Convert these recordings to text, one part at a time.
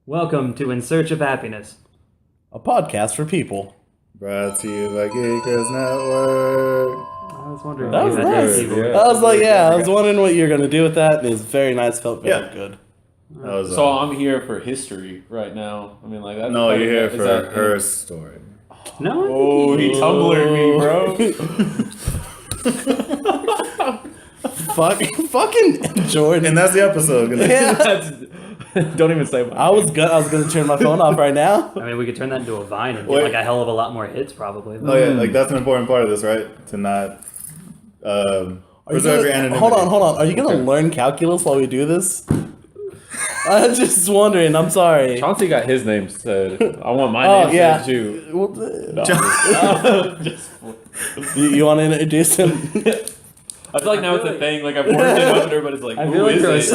Welcome to In Search of Happiness. A podcast for people. Brought to you by Geekers Network. I was wondering. That was if nice. keyboard. I was like, I was wondering what you're going to do with that. And it was very nice. Felt very good. That was, So I'm here for history right now. I mean, like that's no, you're here is for that- her story. No. Oh, he Tumblred me, bro. Fucking Jordan. And that's the episode. Don't even say. I was gonna turn my phone off right now. I mean, we could turn that into a Vine and get Wait. like a hell of a lot more hits, probably. Oh yeah, like that's an important part of this, right? To not preserve your anonymity. Hold on. Are you gonna learn calculus while we do this? I'm just wondering. I'm sorry. Chauncey got his name said. I want my name said too. Well, Just- you want to introduce him? I feel like now it's a thing. Like I've worked it up, and everybody's like, I "Who feel like is there was,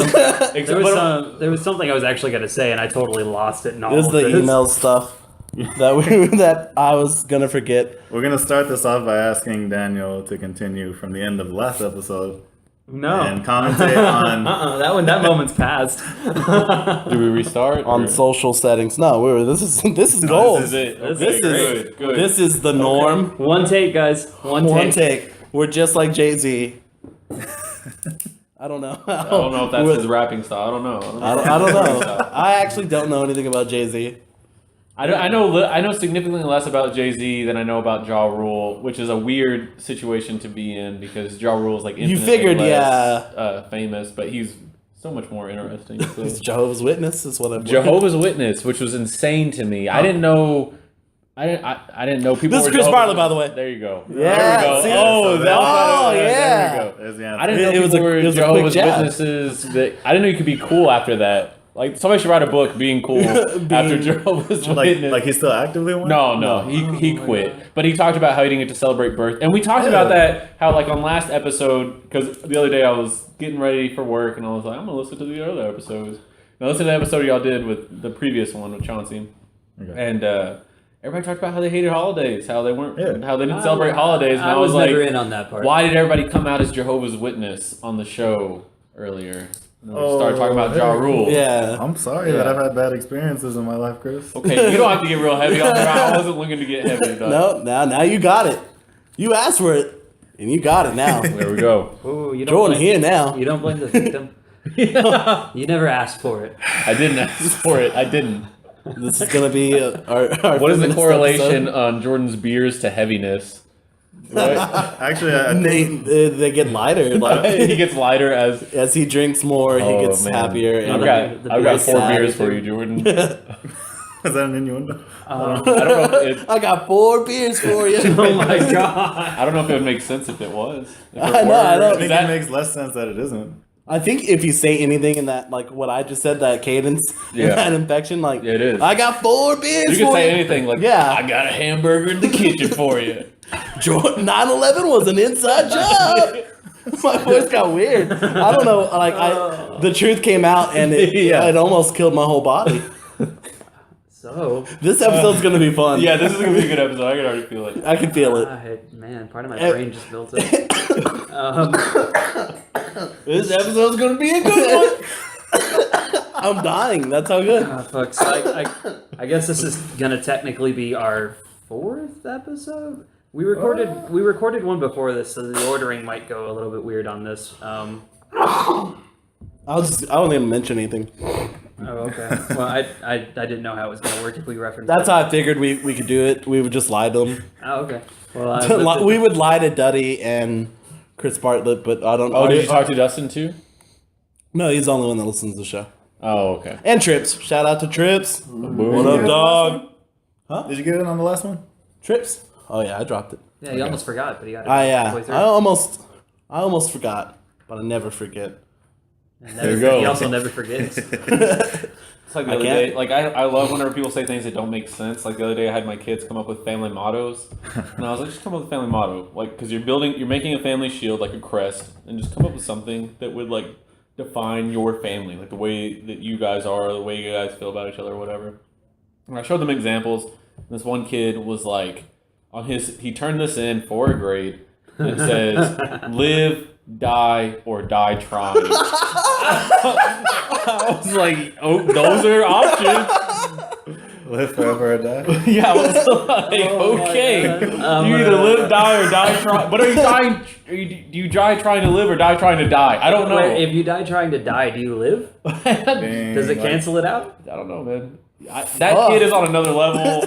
it?" there was something I was actually going to say, and I totally lost it in all This is of the this. email stuff that I was gonna forget. We're gonna start this off by asking Daniel to continue from the end of the last episode No. and commentate on. That moment's passed. Do we restart On or- social settings. No, this is gold. This is it. This Okay, is good. This is the norm. One take, guys. One One take. take. We're just like Jay-Z. I don't know. I don't know if that's his rapping style. I don't know. I don't know. I actually don't know anything about Jay-Z. I know significantly less about Jay-Z than I know about Ja Rule, which is a weird situation to be in because Ja Rule is like infinitely figured, less, famous, but he's so much more interesting. So. It's Jehovah's Witness is what I'm Jehovah's Witness, which was insane to me. I didn't know. I didn't know people. This is were Chris Jehovah's Bartlett, by the way. Witnesses. There you go. Yeah, There we go. see, Oh, oh, there yeah. we go. There's the answer. I didn't know It was people a- were it was a quick Jehovah's jab. Witnesses. I didn't know you could be cool after that. Like somebody should write a book, being cool after Jehovah's Witness. Like he's still actively one? No, he quit. But he talked about how he didn't get to celebrate birth, and we talked about that. How like on last episode, because the other day I was getting ready for work, and I was like, I'm gonna listen to the other episodes. And I listened to the episode y'all did with the previous one with Chauncey, and everybody talked about how they hated holidays, how they weren't, how they didn't celebrate holidays, and I was like, never in on that part. why did everybody come out as Jehovah's Witness on the show earlier? And we started talking about Ja Rule. Yeah. I'm sorry that I've had bad experiences in my life, Chris. Okay, you don't have to get real heavy on that. I wasn't looking to get heavy. Though. No, now you got it. You asked for it, and you got it now. There we go. Ooh, you don't Jordan blame, here now. You don't blame the victim. You never asked for it. I didn't ask for it. I didn't. This is gonna be our What is the feminist correlation episode. on Jordan's beers to heaviness? Right? Actually, I think They get lighter. Like He gets lighter as he drinks more, he Oh, gets man. happier. I've And got 4 sad. beers for you, Jordan. is that an innuendo? I don't know. If I got 4 beers for you. Oh my god. I don't know if it would make sense if it was. If it I know, I know. I Is think that- it makes less sense that it isn't. I think if you say anything in that, like what I just said, that cadence, Yeah. that infection, like Yeah, it is. I got 4 beers You for can say you. anything like, Yeah. I got a hamburger in the kitchen for you. 9/11 was an inside job. My voice got weird. I don't know. Like the truth came out, and it almost killed my whole body. So, This episode's gonna be fun. Yeah, this is going to be a good episode. I can already feel it. I can feel it. man, part of my brain just built it. This episode's gonna be a good one. I'm dying. That's how good. Fuck. So I guess this is gonna technically be our 4th episode. We recorded one before this, so the ordering might go a little bit weird on this. I don't even mention anything. Oh, okay. Well, I didn't know how it was gonna work if we referenced. That's it. how I figured we could do it. We would just lie to them. Oh, okay. Well, We would lie to Duddy and Chris Bartlett, but I don't. Oh, did you talk to Dustin too? No, he's the only one that listens to the show. Oh, okay. And Trips. Shout out to Trips. What up, dog? Did you get it on the last one? Trips. Oh yeah, I dropped it. Yeah, you almost forgot, but you got it. Yeah. halfway through. I almost forgot, but I never forget. And There you go. He also never forgets. It's like the I other can't- day, like I love whenever people say things that don't make sense. Like the other day, I had my kids come up with family mottos, and I was like, just come up with a family motto, like because you're making a family shield, like a crest, and just come up with something that would like define your family, like the way that you guys are, the way you guys feel about each other, or whatever. And I showed them examples. And this one kid was like, he turned this in for a grade. And it says, "Live, die, or die trying." I was like, oh, those are options. Live forever or die. Yeah, I was like, okay. You either live, die, or die trying. But are you dying? Do you die trying to live or die trying to die? I don't know. If you die trying to die, do you live? Does it cancel it out? I don't know, man. That kid is on another level,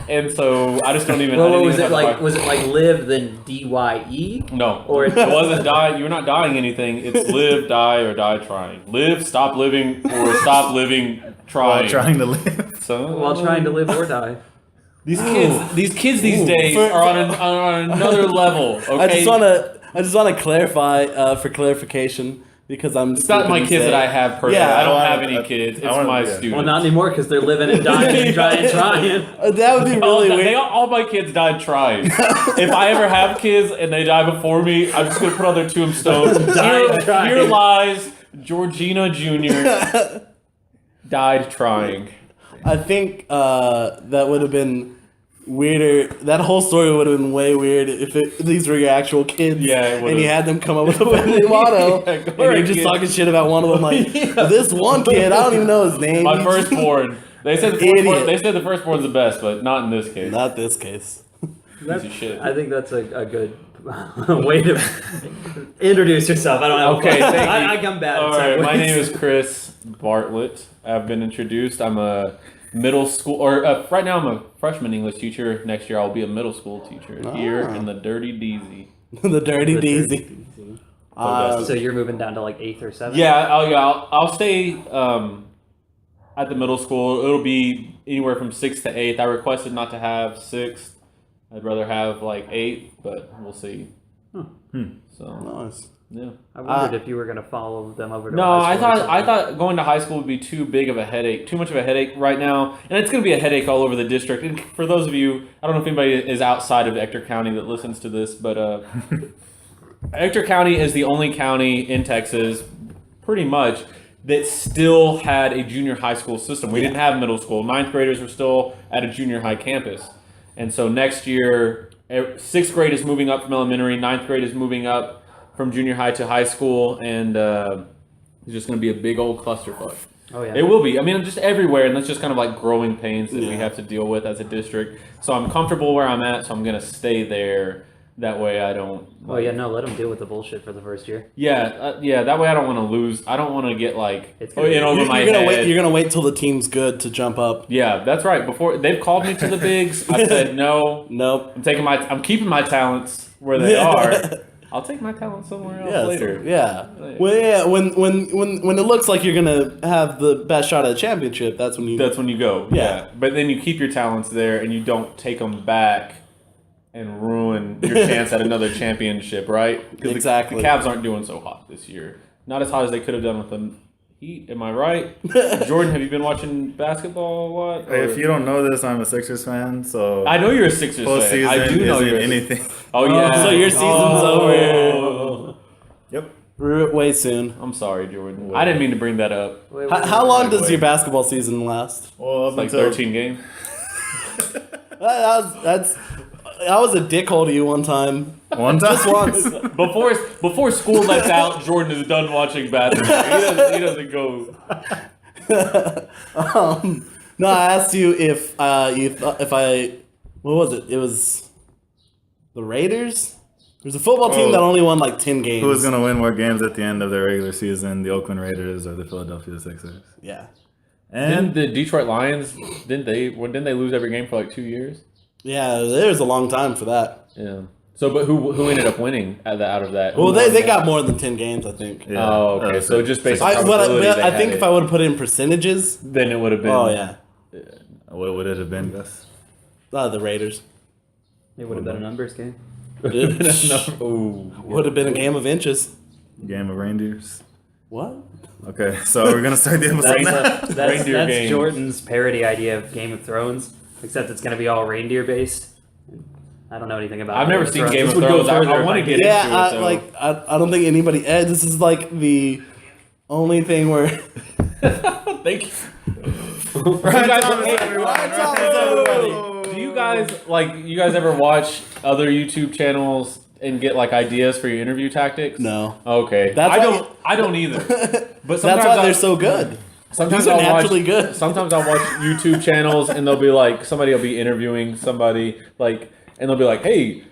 and so I just don't even. Well, was it like live then DYE? No, or it wasn't die. You're not dying anything. It's live, die, or die trying. Live, stop living, or stop living trying. While trying to live. So while trying to live or die. These kids these days are on another level. Okay, I just wanna clarify for clarification. Because it's not my kids that I have personally. Yeah, I don't have any kids. It's my students. Well, not anymore because they're living and dying and trying. That would be really weird. All my kids died trying. If I ever have kids and they die before me, I'm just gonna put on their tombstone. Here lies Georgina Jr. died trying. I think that would have been weirder. That whole story would have been way weird if these were your actual kids. Yeah, it and you had them come up with a family motto, and you're just talking shit about one of them. Like this one kid, I don't even know his name. My firstborn. They said the firstborn's the best, but not in this case. Not this case. Piece of shit. I think that's a good way to introduce yourself. I don't know. Okay, thank you. I come back. All right, my name is Chris Bartlett. I've been introduced. I'm a middle school, right now I'm a freshman English teacher. Next year I'll be a middle school teacher here in the Dirty DZ. The Dirty DZ. So you're moving down to like 8th or 7th? Yeah, I'll stay at the middle school. It'll be anywhere from 6th to 8th. I requested not to have 6th. I'd rather have like 8th, but we'll see. So Nice. yeah. I wondered if you were going to follow them over to No, high school I thought going to high school would be too much of a headache right now, and it's going to be a headache all over the district. And for those of you, I don't know if anybody is outside of Ector County that listens to this, but Ector County is the only county in Texas, pretty much, that still had a junior high school system. We didn't have middle school. 9th graders were still at a junior high campus, and so next year, 6th grade is moving up from elementary, 9th grade is moving up from junior high to high school, and it's just going to be a big old clusterfuck. Oh, yeah. It will be. I mean, just everywhere, and that's just kind of like growing pains that we have to deal with as a district. So I'm comfortable where I'm at, so I'm going to stay there. That way I don't... Oh, yeah, no, let them deal with the bullshit for the first year. Yeah, that way I don't want to lose. I don't want to get like over my You're head. You're going to wait till the team's good to jump up. Yeah, that's right. Before they've called me to the bigs, I said no. Nope. I'm keeping my talents where they are. I'll take my talent somewhere else later. Well, yeah. When it looks like you're gonna have the best shot at a championship, that's when you go. Yeah. But then you keep your talents there, and you don't take them back and ruin your chance at another championship, right? Because exactly. The Cavs aren't doing so hot this year. Not as hot as they could have done with the Heat. Am I right? Jordan, have you been watching basketball a lot? Or? If you don't know this, I'm a Sixers fan, so I know you're a Sixers fan. I do know you're anything. Oh yeah. So your season's over. Yep. Way soon. I'm sorry, Jordan. I didn't mean to bring that up. How long does your basketball season last? Well, It's like 13 games. I was a dickhole to you one time. One time? Just once. Before school lets out, Jordan is done watching basketball. He doesn't go. No, I asked you if what was it? It was the Raiders. There's a football team that only won like 10 games. Who was going to win more games at the end of their regular season, the Oakland Raiders or the Philadelphia Sixers? Yeah. And the Detroit Lions, didn't they lose every game for like 2 years? Yeah, there's a long time for that. Yeah. So, but who ended up winning out of that? Well, they got more than 10 games, I think. yeah. Oh, okay. So just based on I probability, think if I would have put in percentages, then it would have been. oh yeah, what would it have been, Gus? the Raiders. It would have been a numbers game. Would have been a game of inches. Game of reindeers. What? Okay, so we're gonna start the episode now. That's games. Jordan's parody idea of Game of Thrones, except it's going to be all reindeer based. I don't know anything about. I've never seen Game of This would go Thrones. I further want to if get into it. So. I don't think anybody. This is like the only thing where. Thank you. Ryan Thomas, everyone. Do you guys ever watch other YouTube channels and get like ideas for your interview tactics? No. Okay. That's I why don't. I don't either. But sometimes That's why I'll- they're so good. Sometimes These are I'll watch, naturally good. Sometimes I'll watch YouTube channels and they'll be like, somebody will be interviewing somebody, like, and they'll be like, hey,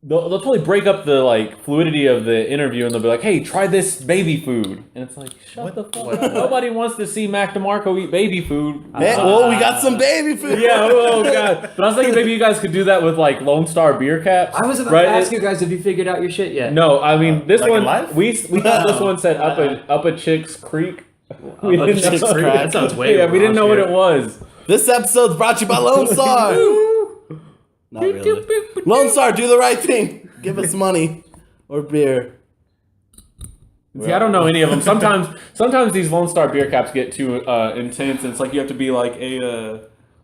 they'll totally break up the like fluidity of the interview and they'll be like, hey, try this baby food, and it's like, shut the fuck up. Nobody wants to see Mac DeMarco eat baby food. Hey, well, we got some baby food. Yeah, oh god. But I was thinking maybe you guys could do that with like Lone Star beer caps. I was about right? to ask you guys if you figured out your shit yet. No, I mean this like in one life? we thought this one said up a chick's creek. We Up a didn't Chick's know- Creek? That sounds way Yeah, we didn't know what it was. This episode's brought to you by Lone Star. Not really. Lone Star, do the right thing. Give us money or beer. See, I don't know any of them. Sometimes these Lone Star beer caps get too intense, and it's like you have to be like a.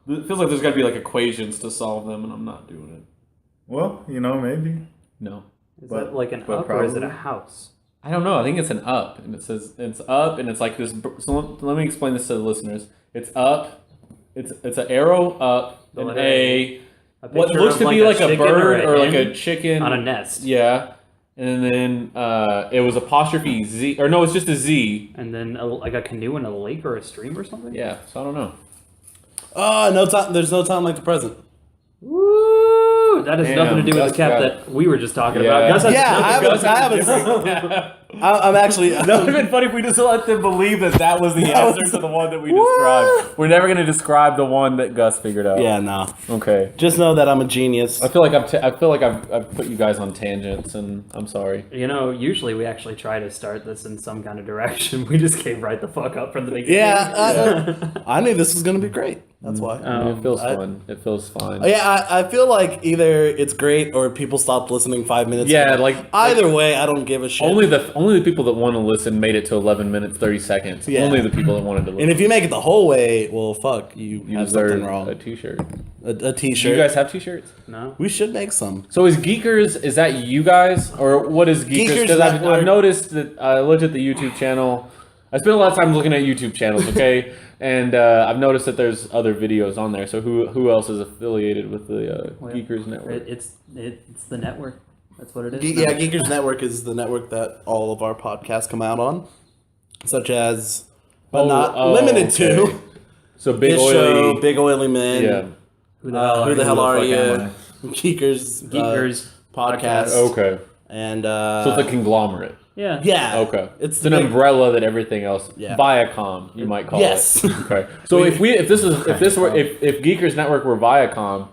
It feels like there's got to be like equations to solve them, and I'm not doing it. Well, maybe. No, Is But- that like an but up or is it a probably. house? I don't know. I think it's an up, and it says it's up, and it's like this. So let me explain this to the listeners. It's up. It's an arrow up, The an letter A. A What picture looks of, to be like a chicken bird or like hen a chicken on a nest. Yeah, and then it was apostrophe Z, or no, it's just a Z. And then like a canoe in a lake or a stream or something? Yeah, so I don't know. Oh, no time. There's no time like the present. Woo! That has Damn, nothing to do with Gus the cap got that we were just talking Yeah. about. Gus has Yeah, I Gus haven't. has- I'm actually. That would have been funny if we just let them believe that was the That answer was- to the one that we described. We're never going to describe the one that Gus figured out. Yeah, no. Okay. Just know that I'm a genius. I feel like I've put you guys on tangents, and I'm sorry. Usually we actually try to start this in some kind of direction. We just came right the fuck up from the beginning. Yeah, I knew this was gonna be great. That's why. It feels I- fun. It feels fine. Yeah, I feel like either it's great or people stopped listening 5 minutes. Yeah, ago. like either way, I don't give a shit. Only the people that want to listen made it to 11 minutes 30 seconds. Yeah. Only the people that wanted to listen. And if you make it the whole way, well, fuck, you you have deserve something wrong. a t-shirt. A Do t-shirt. you guys have t-shirts? No. We should make some. So is Geekers, is that you guys? Or what is Geekers? Geekers Because I've Network. noticed that I looked at the YouTube channel. I spent a lot of time looking at YouTube channels, okay? And I've noticed that there's other videos on there. So who else is affiliated with the Geekers Network? It's the network. That's what it is. Yeah, Geekers Network is the network that all of our podcasts come out on, such as, but not limited okay. to, So Big this Oily. show, Big Oily Men. Yeah. Who the hell Who the hell are fuck you? am Geekers. Geekers podcast. Okay. And So it's a conglomerate. Yeah. yeah. Okay. It's an big- umbrella that everything else. Yeah. Viacom, you might call Yes. it. Okay. So if Geekers Network were Viacom,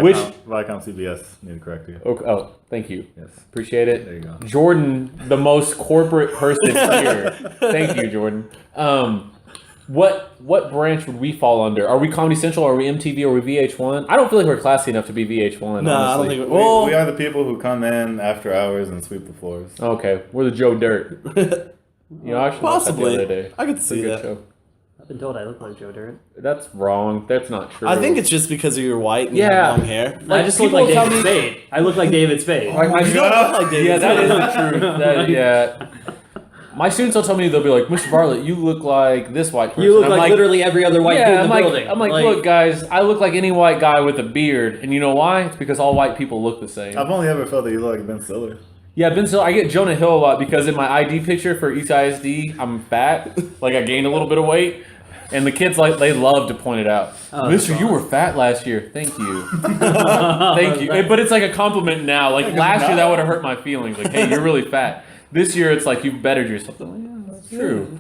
which Viacom CBS, need to correct you. okay, oh, thank you. Yes. Appreciate it. There you go. Jordan, the most corporate person here. Thank you, Jordan. What branch would we fall under? Are we Comedy Central? Are we MTV? Are we VH1? I don't feel like we're classy enough to be VH1. No, I don't honestly. think. We, Well, we are the people who come in after hours and sweep the floors. Okay, we're the Joe Dirt. I actually watched that the other possibly. day. I could It's a see good that. show. I've been told I look like Joe Dirt. That's wrong. That's not true. I think it's just because of your white and Yeah. long hair. I just look people like tell David Spade. I look like David Spade. Like my You don't look like David yeah, that Spade. is the truth. That, yeah. My students will tell me, they'll be like, Mr. Bartlett, you look like this white person. You look I'm like literally every other white dude in the I'm like, building. I'm like, look, guys, I look like any white guy with a beard. And you know why? It's because all white people look the same. I've only ever felt that you look like Ben Stiller. Yeah, Ben Stiller, I get Jonah Hill a lot because in my ID picture for East ISD, I'm fat. Like, I gained a little bit of weight. And the kids, like, they love to point it out. Oh, that's Mister, you were fat last year. Thank you. Thank you. But it's like a compliment now. Like, last year, that would have hurt my feelings. Like, hey, you're really fat. This year, it's like, you've bettered yourself. I'm like, yeah, that's true.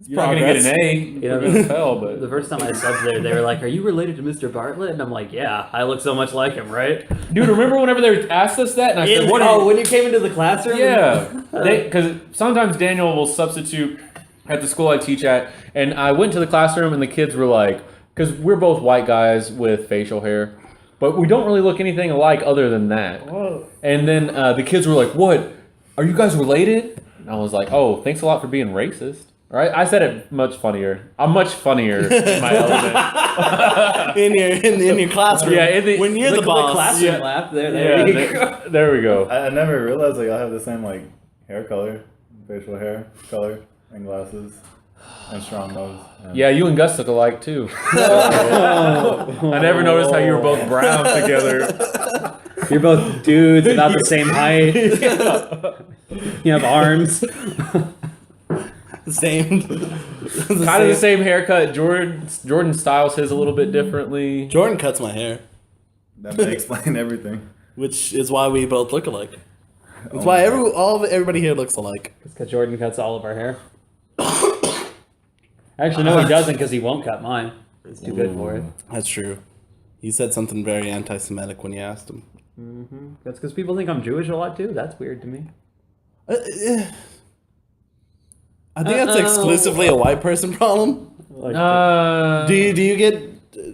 You're not going to get an A. You're going to fail, The but... first time I subbed there, they were like, "Are you related to Mr. Bartlett?" And I'm like, "Yeah, I look so much like him, right?" Dude, remember whenever they asked us that? And I said, what when you came into the classroom? Yeah, because sometimes Daniel will substitute at the school I teach at, and I went to the classroom and the kids were like, because we're both white guys with facial hair, but we don't really look anything alike other than that. Whoa. And then the kids were like, "What? Are you guys related?" And I was like, "Oh, thanks a lot for being racist." Right? I said it much funnier. I'm much funnier in my element. in your classroom. Yeah, when you're the boss. classroom Yeah. laugh. There Yeah, you go. there we go. I never realized like I have the same like hair color, facial hair color, and glasses, and strong nose. And Yeah, you and Gus look alike too. I never noticed how you were both brown together. You're both dudes about the same height. You have arms. Same. Kind of the same haircut. Jordan styles his a little bit differently. Jordan cuts my hair, That may explain everything. which is why we both look alike. That's why everybody here looks alike. Because Jordan cuts all of our hair. Actually, no, he doesn't because he won't cut mine. He's too good for it. That's true. He said something very anti-Semitic when you asked him. That's because people think I'm Jewish a lot too. That's weird to me. I think that's exclusively a white person problem. Like, Do you get?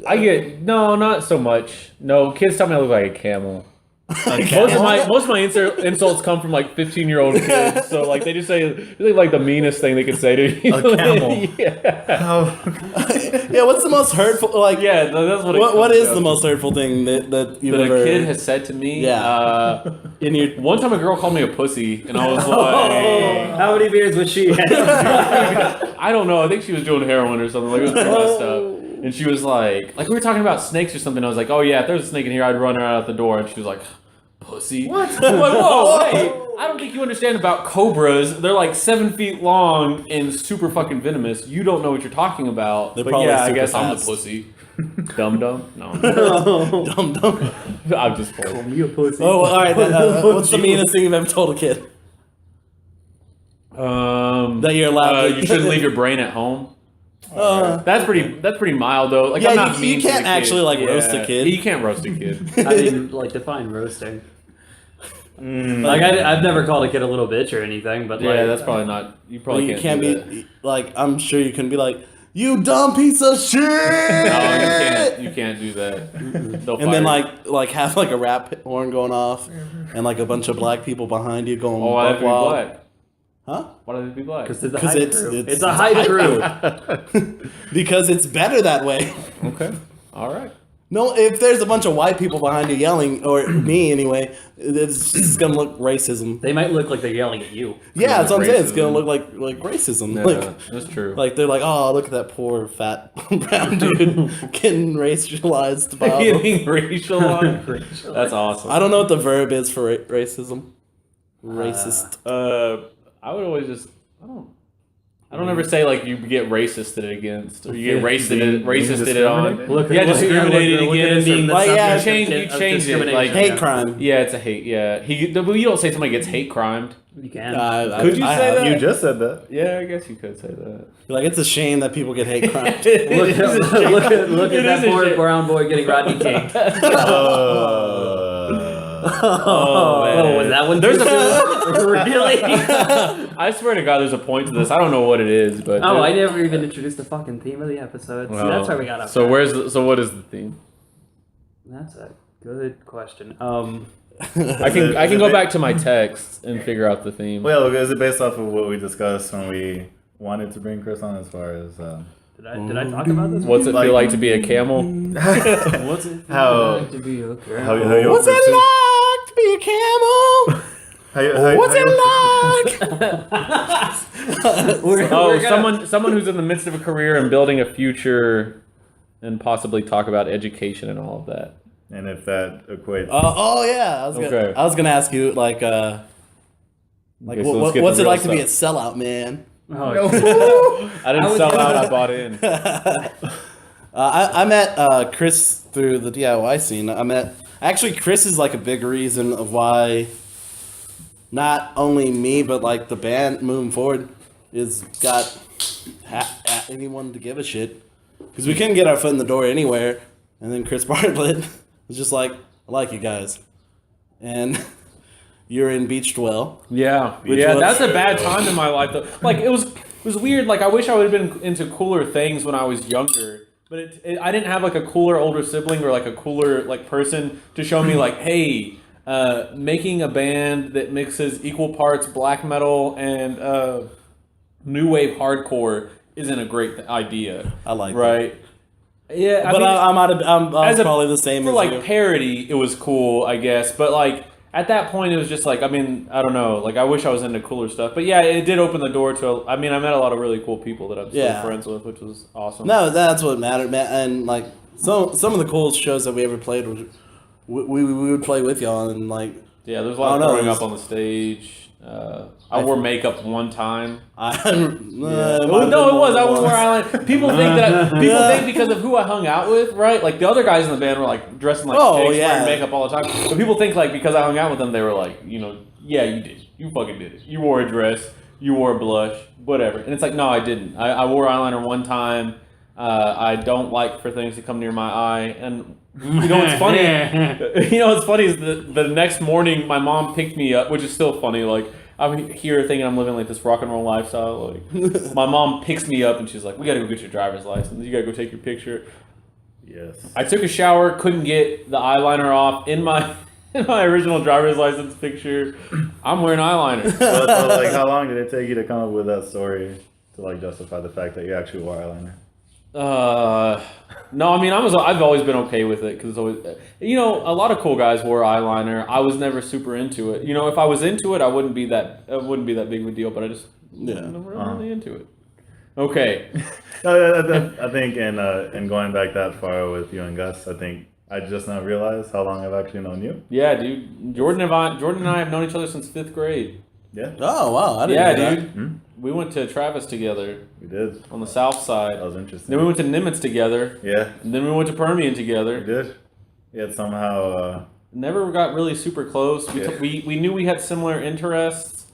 I get no, not so much. No, kids tell me I look like a camel. Most of my insults come from like 15-year-old kids. So like they just say like the meanest thing they could say to you. A camel. Yeah, what's the most hurtful? Like, Yeah, that's what. what is the most hurtful thing that you've that ever? a kid has said to me? Yeah. In your One time a girl called me a pussy, and I was like, how many beers was she? I don't know. I think she was doing heroin or something. Like it was pretty messed up. And she was like we were talking about snakes or something. I was like, oh yeah, if there's a snake in here, I'd run her out the door. And she was like, pussy. What? I'm like, whoa, wait. I don't think you understand about cobras. They're like 7 feet long and super fucking venomous. You don't know what you're talking about. They're but probably yeah, I super guess I'm the fast. pussy. Dum dum. No, dumb. I'm just playing. You a pussy. Oh, all right. What's the meanest thing you've ever told a kid? That you're allowed to. You shouldn't leave your brain at home. That's pretty mild though. Like Yeah, I'm not you mean to can't the kid. actually, like, roast a kid. You can't roast a kid. I didn't like define roasting. Like I've never called a kid a little bitch or anything, but Yeah, like, that's probably not. You probably You can't can't do that. be like. I'm sure you can be like, you dumb piece of shit. No, you can't do that. They'll And then fire you. like have like a rap horn going off, and like a bunch of black people behind you going. Oh, why have buck to be wild. black? Huh? Why do they be black? because it's a 'Cause high it's- crew. it's- It's a high crew. Because it's better that way. Okay. All right. No, if there's a bunch of white people behind you yelling, or me anyway, it's just gonna look racism. They might look like they're yelling at you. Yeah, that's what I'm saying. It's gonna Racism. look like racism. Yeah, Like that's true. they're like, oh, look at that poor fat brown dude getting racialized. By Getting racialized. That's awesome. I don't know what the verb is for racism. Racist. I would always just I don't ever say like you get racisted against or you get racisted on. Look, Discriminated look at against. it being the Like, yeah, subject you of change it, like- discrimination. Hate crime. Yeah, it's a hate. Yeah, but you don't say somebody gets hate crimed. You can. Could you say have. that? You just said that. Yeah, I guess you could say that. Like, it's a shame that people get hate crime. Look at It that is a poor shit. brown boy getting Rodney King. Oh, man. Oh, was that one? There's really? I swear to God, there's a point to this. I don't know what it is, but Oh, I never even introduced the fucking theme of the episode. See, that's why we got up. So what is the theme? That's a good question. I can go back to my text and figure out the theme. Well, is it based off of what we discussed when we wanted to bring Chris on as far as Did I talk about this? What's it feel like to be a camel? What's it How- like to be a girl? how you What's it like to be a camel? What's it like? Oh, someone who's in the midst of a career and building a future, and possibly talk about education and all of that. And if that equates, Oh yeah, Okay. I was gonna ask you like Okay, so let's get what's the it real like to be a stuff. sellout, man? Oh, I didn't sell out. I bought in. I met Chris through the DIY scene. Actually Chris is like a big reason of why not only me but like the band moving forward is got anyone to give a shit because we couldn't get our foot in the door anywhere, and then Chris Bartlett was just like, I like you guys, and you're in Beach Dwell. Yeah, Which yeah, was- that's a bad time in my life though. Like it was weird. Like I wish I would have been into cooler things when I was younger. But I didn't have like a cooler older sibling or like a cooler like person to show me like, hey, making a band that mixes equal parts black metal and new wave hardcore isn't a great idea. I like that. right. Yeah, But I was as a- probably the same for as like you. parody, it was cool, I guess. But like at that point, it was just like, I mean, I don't know. Like I wish I was into cooler stuff. But yeah, it did open the door to. I met a lot of really cool people that I'm still Yeah. friends with, which was awesome. No, that's what mattered, man. And like some of the coolest shows that we ever played we would play with y'all and like. Yeah, there's a lot of I don't know, throwing it was- up on the stage. I wore makeup one time. No, No, it was. I wore eyeliner. People think that people think because of who I hung out with, right? Like the other guys in the band were like dressing like chicks, wearing makeup all the time. But people think like because I hung out with them, they were like, yeah, you did. You fucking did it. You wore a dress. You wore a blush. Whatever. And it's like, no, I didn't. I wore eyeliner one time. I don't like for things to come near my eye. And you know what's funny? Is the next morning my mom picked me up, which is still funny. Like I'm here thinking I'm living like this rock and roll lifestyle. Like my mom picks me up and she's like, "We gotta go get your driver's license. You gotta go take your picture." Yes. I took a shower, couldn't get the eyeliner off in my original driver's license picture. I'm wearing eyeliner. So, like, how long did it take you to come up with that story to like justify the fact that you actually wore eyeliner? No, I mean I've always been okay with it because it's always, a lot of cool guys wore eyeliner. I was never super into it. If I was into it, I wouldn't be that big of a deal. But I just never really into it. Okay. I think in going back that far with you and Gus, I think I just now realized how long I've actually known you. Yeah, dude. Jordan and I have known each other since 5th grade. Yeah. Oh wow! I didn't know that. Dude. Mm-hmm. We went to Travis together. We did. On the south side. That was interesting. Then we went to Nimitz together. Yeah. And then we went to Permian together. We did. Yeah, somehow. Never got really super close. We knew we had similar interests.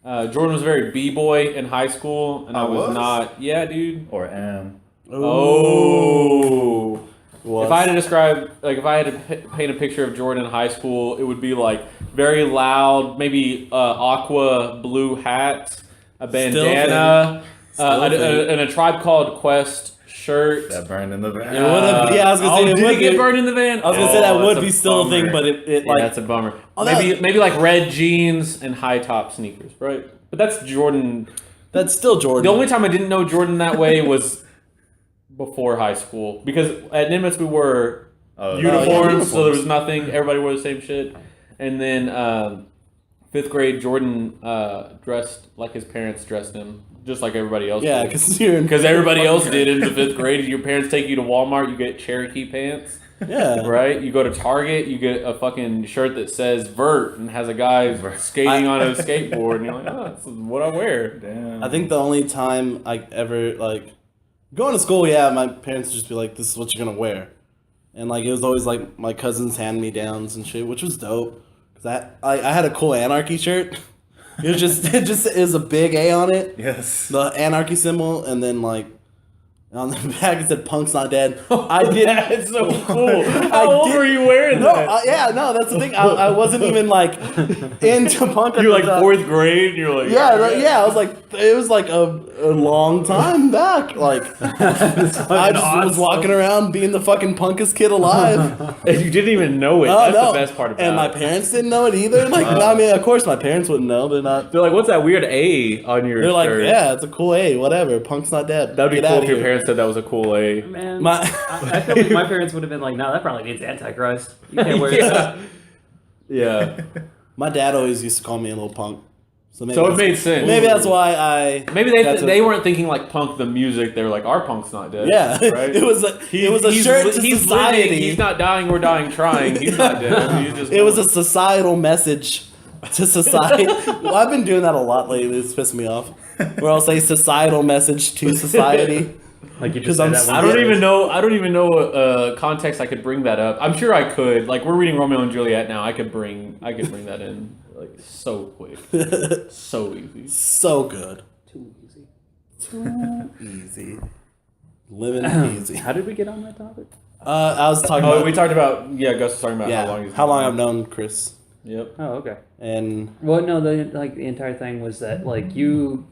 Jordan was very b-boy in high school, and I was not. Yeah, dude. Or am. Oh. If I had to describe, like, if I had to paint a picture of Jordan in high school, it would be like very loud, maybe aqua blue hat, a bandana, and a Tribe Called Quest shirt. That burned in the van. I was gonna say did it get burned in the van? I was gonna say that would be still a thing, but it like that's a bummer. Maybe like red jeans and high top sneakers, right? But that's Jordan. That's still Jordan. The only time I didn't know Jordan that way was before high school, because at Nimitz we wore uniforms, so there was nothing. Everybody wore the same shit. And then 5th grade, Jordan dressed like his parents dressed him, just like everybody else. Yeah, because everybody else did in the 5th grade. Your parents take you to Walmart, you get Cherokee pants. Yeah. Right? You go to Target, you get a fucking shirt that says Vert and has a guy skating on a skateboard, and you're like, oh, this is what I wear. Damn. I think the only time I ever like going to school, my parents would just be like, "This is what you're gonna wear," and like it was always like my cousins' hand-me-downs and shit, which was dope. Cause I had a cool Anarchy shirt. It was a big A on it. Yes. The Anarchy symbol, and then like on the back it said "Punk's Not Dead." I did. That's so cool. How old were you wearing that? That's the thing. I wasn't even like into punk. You're like 4th grade. And you're like, I was like, it was like a long time back. Like I just was walking around being the fucking punkest kid alive. And you didn't even know it. That's the best part about it. And my parents didn't know it either. Like, I mean, of course my parents wouldn't know. They're not. They're like, what's that weird A on your They're like, shirt? yeah, it's a cool A. Whatever. Punk's not dead. That'd be Get cool out if of your here. parents said that was a cool A. Man, I feel like my parents would have been like, no, that probably means Antichrist. You can't wear that. Yeah. My dad always used to call me a little punk. So it made sense. Maybe that's why I. Maybe they weren't thinking like punk the music. They were like, our punk's not dead. Yeah, right? it was a shirt to he's society. Living, he's not dying. We're dying trying. He's not dead. It was a societal message to society. Well, I've been doing that a lot lately. It's pissed me off. Where I'll say societal message to society. Like you just said that one. I don't even know context I could bring that up. I'm sure I could. Like we're reading Romeo and Juliet now. I could bring that in like so quick, so easy, so good, Too easy. too easy, living easy. How did we get on that topic? I was talking. we talked about Gus was talking about how long I've known Chris. Yep. Oh, okay. And Well, no, the entire thing was that like you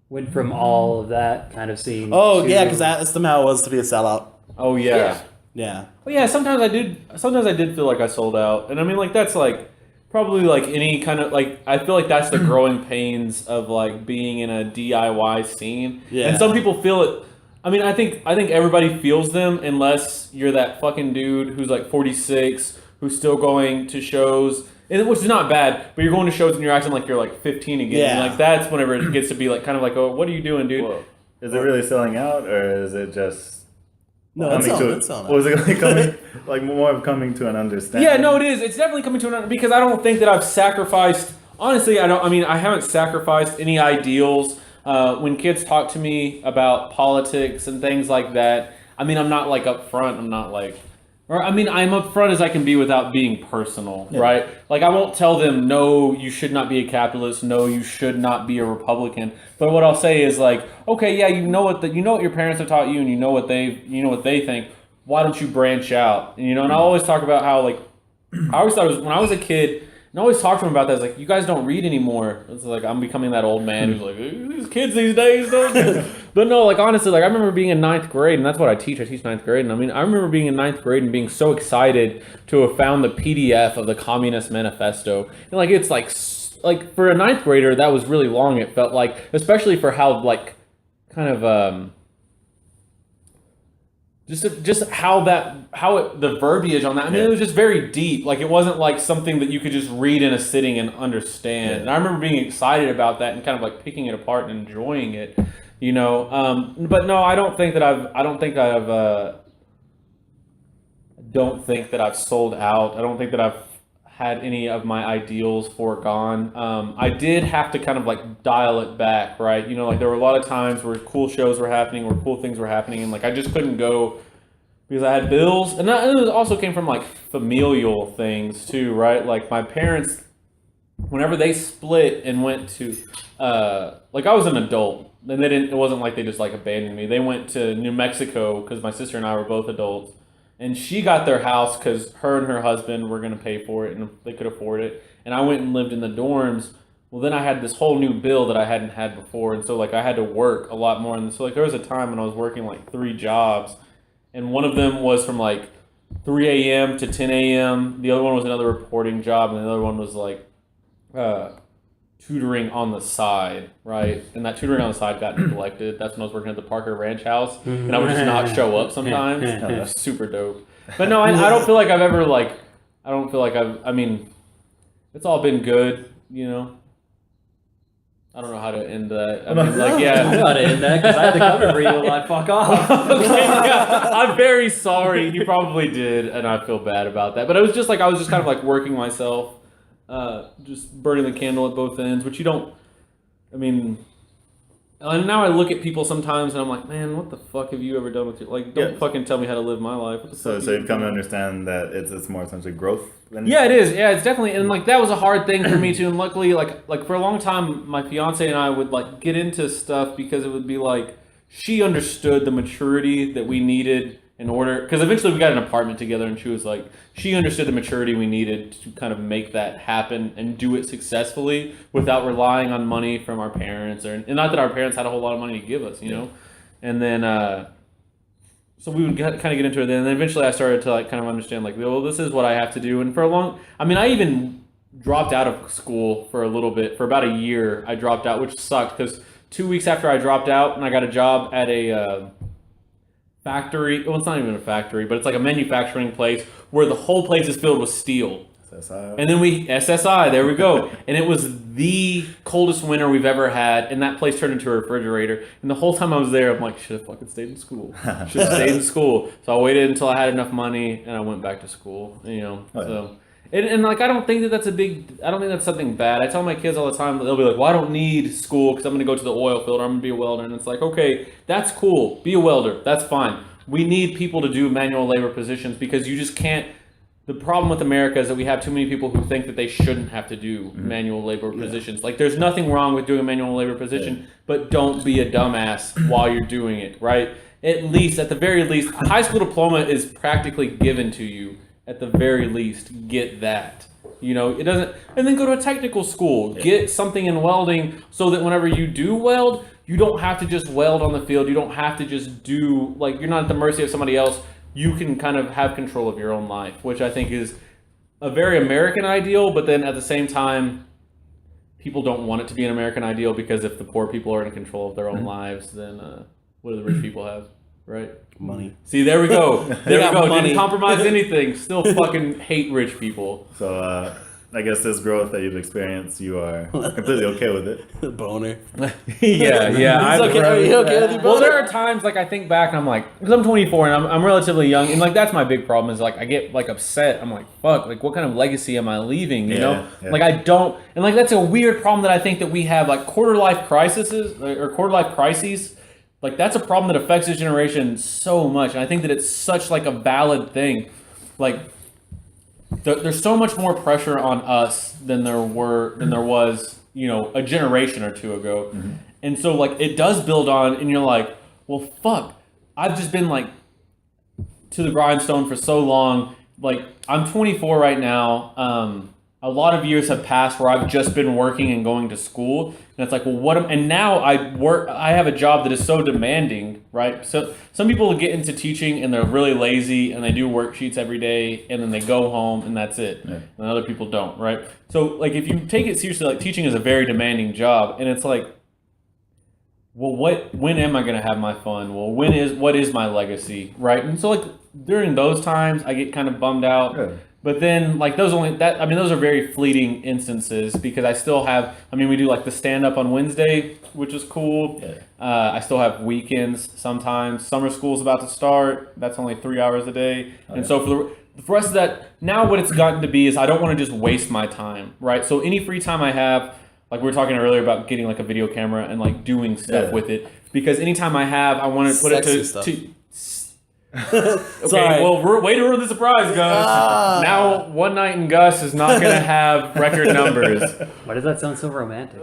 went from all of that kind of scene. oh to, yeah, because that somehow was to be a sellout. Oh yeah. Yeah. Well, yeah. Sometimes I did feel like I sold out, and I mean like that's like probably like any kind of like I feel like that's the growing pains of like being in a DIY scene. Yeah. And some people feel it. I mean, I think everybody feels them unless you're that fucking dude who's like 46 who's still going to shows. And which is not bad, but you're going to shows and you're acting like you're like 15 again. Yeah. And like that's whenever it gets to be like kind of like, oh, what are you doing, dude? Well, is it really selling out, or is it just No, coming it's to on. It's on. What was it like coming? Like more of coming to an understanding. Yeah, no, it is. It's definitely coming to an because I don't think that I've sacrificed. Honestly, I don't. I mean, I haven't sacrificed any ideals. When kids talk to me about politics and things like that, I mean, I'm not like upfront. I'm not like, or I mean, I'm upfront as I can be without being personal, right? Like, I won't tell them, no, you should not be a capitalist. No, you should not be a Republican. But what I'll say is like, okay, yeah, you know what your parents have taught you, and you know what they think. Why don't you branch out? And, and I always talk about how like I always thought it was when I was a kid. And I always talk to them about that. It's like, you guys don't read anymore. It's like, I'm becoming that old man who's like, these kids these days don't. But no, like, honestly, like, I remember being in 9th grade, and that's what I teach. I teach 9th grade. And I mean, I remember being in 9th grade and being so excited to have found the PDF of the Communist Manifesto. And, like, it's like for a 9th grader, that was really long, it felt like, especially for how, like, kind of, just how the verbiage on that. I mean, it was just very deep. Like, it wasn't like something that you could just read in a sitting and understand. Yeah. And I remember being excited about that and kind of like picking it apart and enjoying it. But no, I don't think that I've sold out. I don't think that I've had any of my ideals foregone. I did have to kind of like dial it back, right? Like there were a lot of times where cool shows were happening, where cool things were happening, and like I just couldn't go because I had bills. And it also came from like familial things too, right? Like my parents, whenever they split and went to, like I was an adult, and it wasn't like they just like abandoned me. They went to New Mexico because my sister and I were both adults. And she got their house because her and her husband were going to pay for it and they could afford it. And I went and lived in the dorms. Well, then I had this whole new bill that I hadn't had before. And so, like, I had to work a lot more. And so, like, there was a time when I was working, like, 3 jobs. And one of them was from, like, 3 a.m. to 10 a.m. The other one was another reporting job. And the other one was, like, tutoring on the side, right? And that tutoring on the side got neglected. That's when I was working at the Parker Ranch House, and I would just not show up sometimes. It was super dope. But no, I don't feel like I've ever like. I don't feel like I mean, it's all been good, I don't know how to end that. I mean, like, yeah. I know how to end that because I had to cover for you. Like, fuck off. Okay, yeah. I'm very sorry. You probably did, and I feel bad about that. But it was just like I was just kind of like working myself. Just burning the candle at both ends, which you don't, I mean, and now I look at people sometimes and I'm like, man, what the fuck have you ever done with your, like, don't fucking tell me how to live my life. So you've come to understand that it's more essentially growth than... Yeah, it is. Yeah, it's definitely, and like, that was a hard thing for me too, and luckily, like for a long time, my fiance and I would like get into stuff because it would be like, she understood the maturity that we needed in order, because eventually we got an apartment together, and she was like, she understood the maturity we needed to kind of make that happen and do it successfully without relying on money from our parents, and not that our parents had a whole lot of money to give us, and then so we would kind of get into it, and then eventually I started to like kind of understand like, well, this is what I have to do, and I even dropped out of school for a little bit, for about a year. I dropped out, which sucked because 2 weeks after I dropped out, and I got a job at a factory. Well, it's not even a factory, but it's like a manufacturing place where the whole place is filled with steel. SSI. And then SSI, there we go. And it was the coldest winter we've ever had, and that place turned into a refrigerator. And the whole time I was there, I'm like, should have fucking stayed in school. Should have stayed in school. So I waited until I had enough money, and I went back to school. So. And like, I don't think that's something bad. I tell my kids all the time, they'll be like, well, I don't need school because I'm going to go to the oil field or I'm going to be a welder. And it's like, okay, that's cool. Be a welder. That's fine. We need people to do manual labor positions because you just can't. The problem with America is that we have too many people who think that they shouldn't have to do manual labor positions. Like, there's nothing wrong with doing a manual labor position, but don't be a dumbass while you're doing it, right? At the very least, a high school diploma is practically given to you. At the very least, get that. It doesn't, and then go to a technical school. Get something in welding so that whenever you do weld, you don't have to just weld on the field. You don't have to just do, like, you're not at the mercy of somebody else. You can kind of have control of your own life, which I think is a very American ideal, but then at the same time, people don't want it to be an American ideal because if the poor people are in control of their own lives, then what do the rich people have? Right? Money. See, there we go. There we go. Money. Didn't compromise anything. Still fucking hate rich people. So I guess this growth that you've experienced, you are completely okay with it. Boner. yeah. He's okay. Are you okay with your Well, boner? there are times like I think back and I'm like, because I'm 24 and I'm relatively young, and like that's my big problem is like I get like upset. I'm like, fuck, like what kind of legacy am I leaving? You know, like I don't, and like that's a weird problem that I think that we have, like quarter life crises. Like that's a problem that affects this generation so much, and I think that it's such like a valid thing. Like there's so much more pressure on us than there was, you know, a generation or two ago. Mm-hmm. And so like it does build on, and you're like, well, fuck, I've just been like to the grindstone for so long. Like I'm 24 right now. A lot of years have passed where I've just been working and going to school, and it's like, well, and now I have a job that is so demanding, right? So some people get into teaching and they're really lazy and they do worksheets every day and then they go home and that's it. Yeah. And other people don't, right? So like if you take it seriously, like teaching is a very demanding job, and it's like, well, when am I going to have my fun? Well, what is my legacy, right? And so like during those times I get kind of bummed out. Yeah. But then, like, those are very fleeting instances because I still have, we do, like, the stand-up on Wednesday, which is cool. Yeah. I still have weekends sometimes. Summer school's about to start. That's only 3 hours a day. Oh, and so for the rest of that, now what it's gotten to be is I don't want to just waste my time, right? So any free time I have, like we were talking earlier about getting, like, a video camera and, like, doing stuff with it. Because anytime I have, I want to put it to okay, Sorry. Well, way to ruin the surprise, Gus. Now, One Night in Gus is not going to have record numbers. Why does that sound so romantic?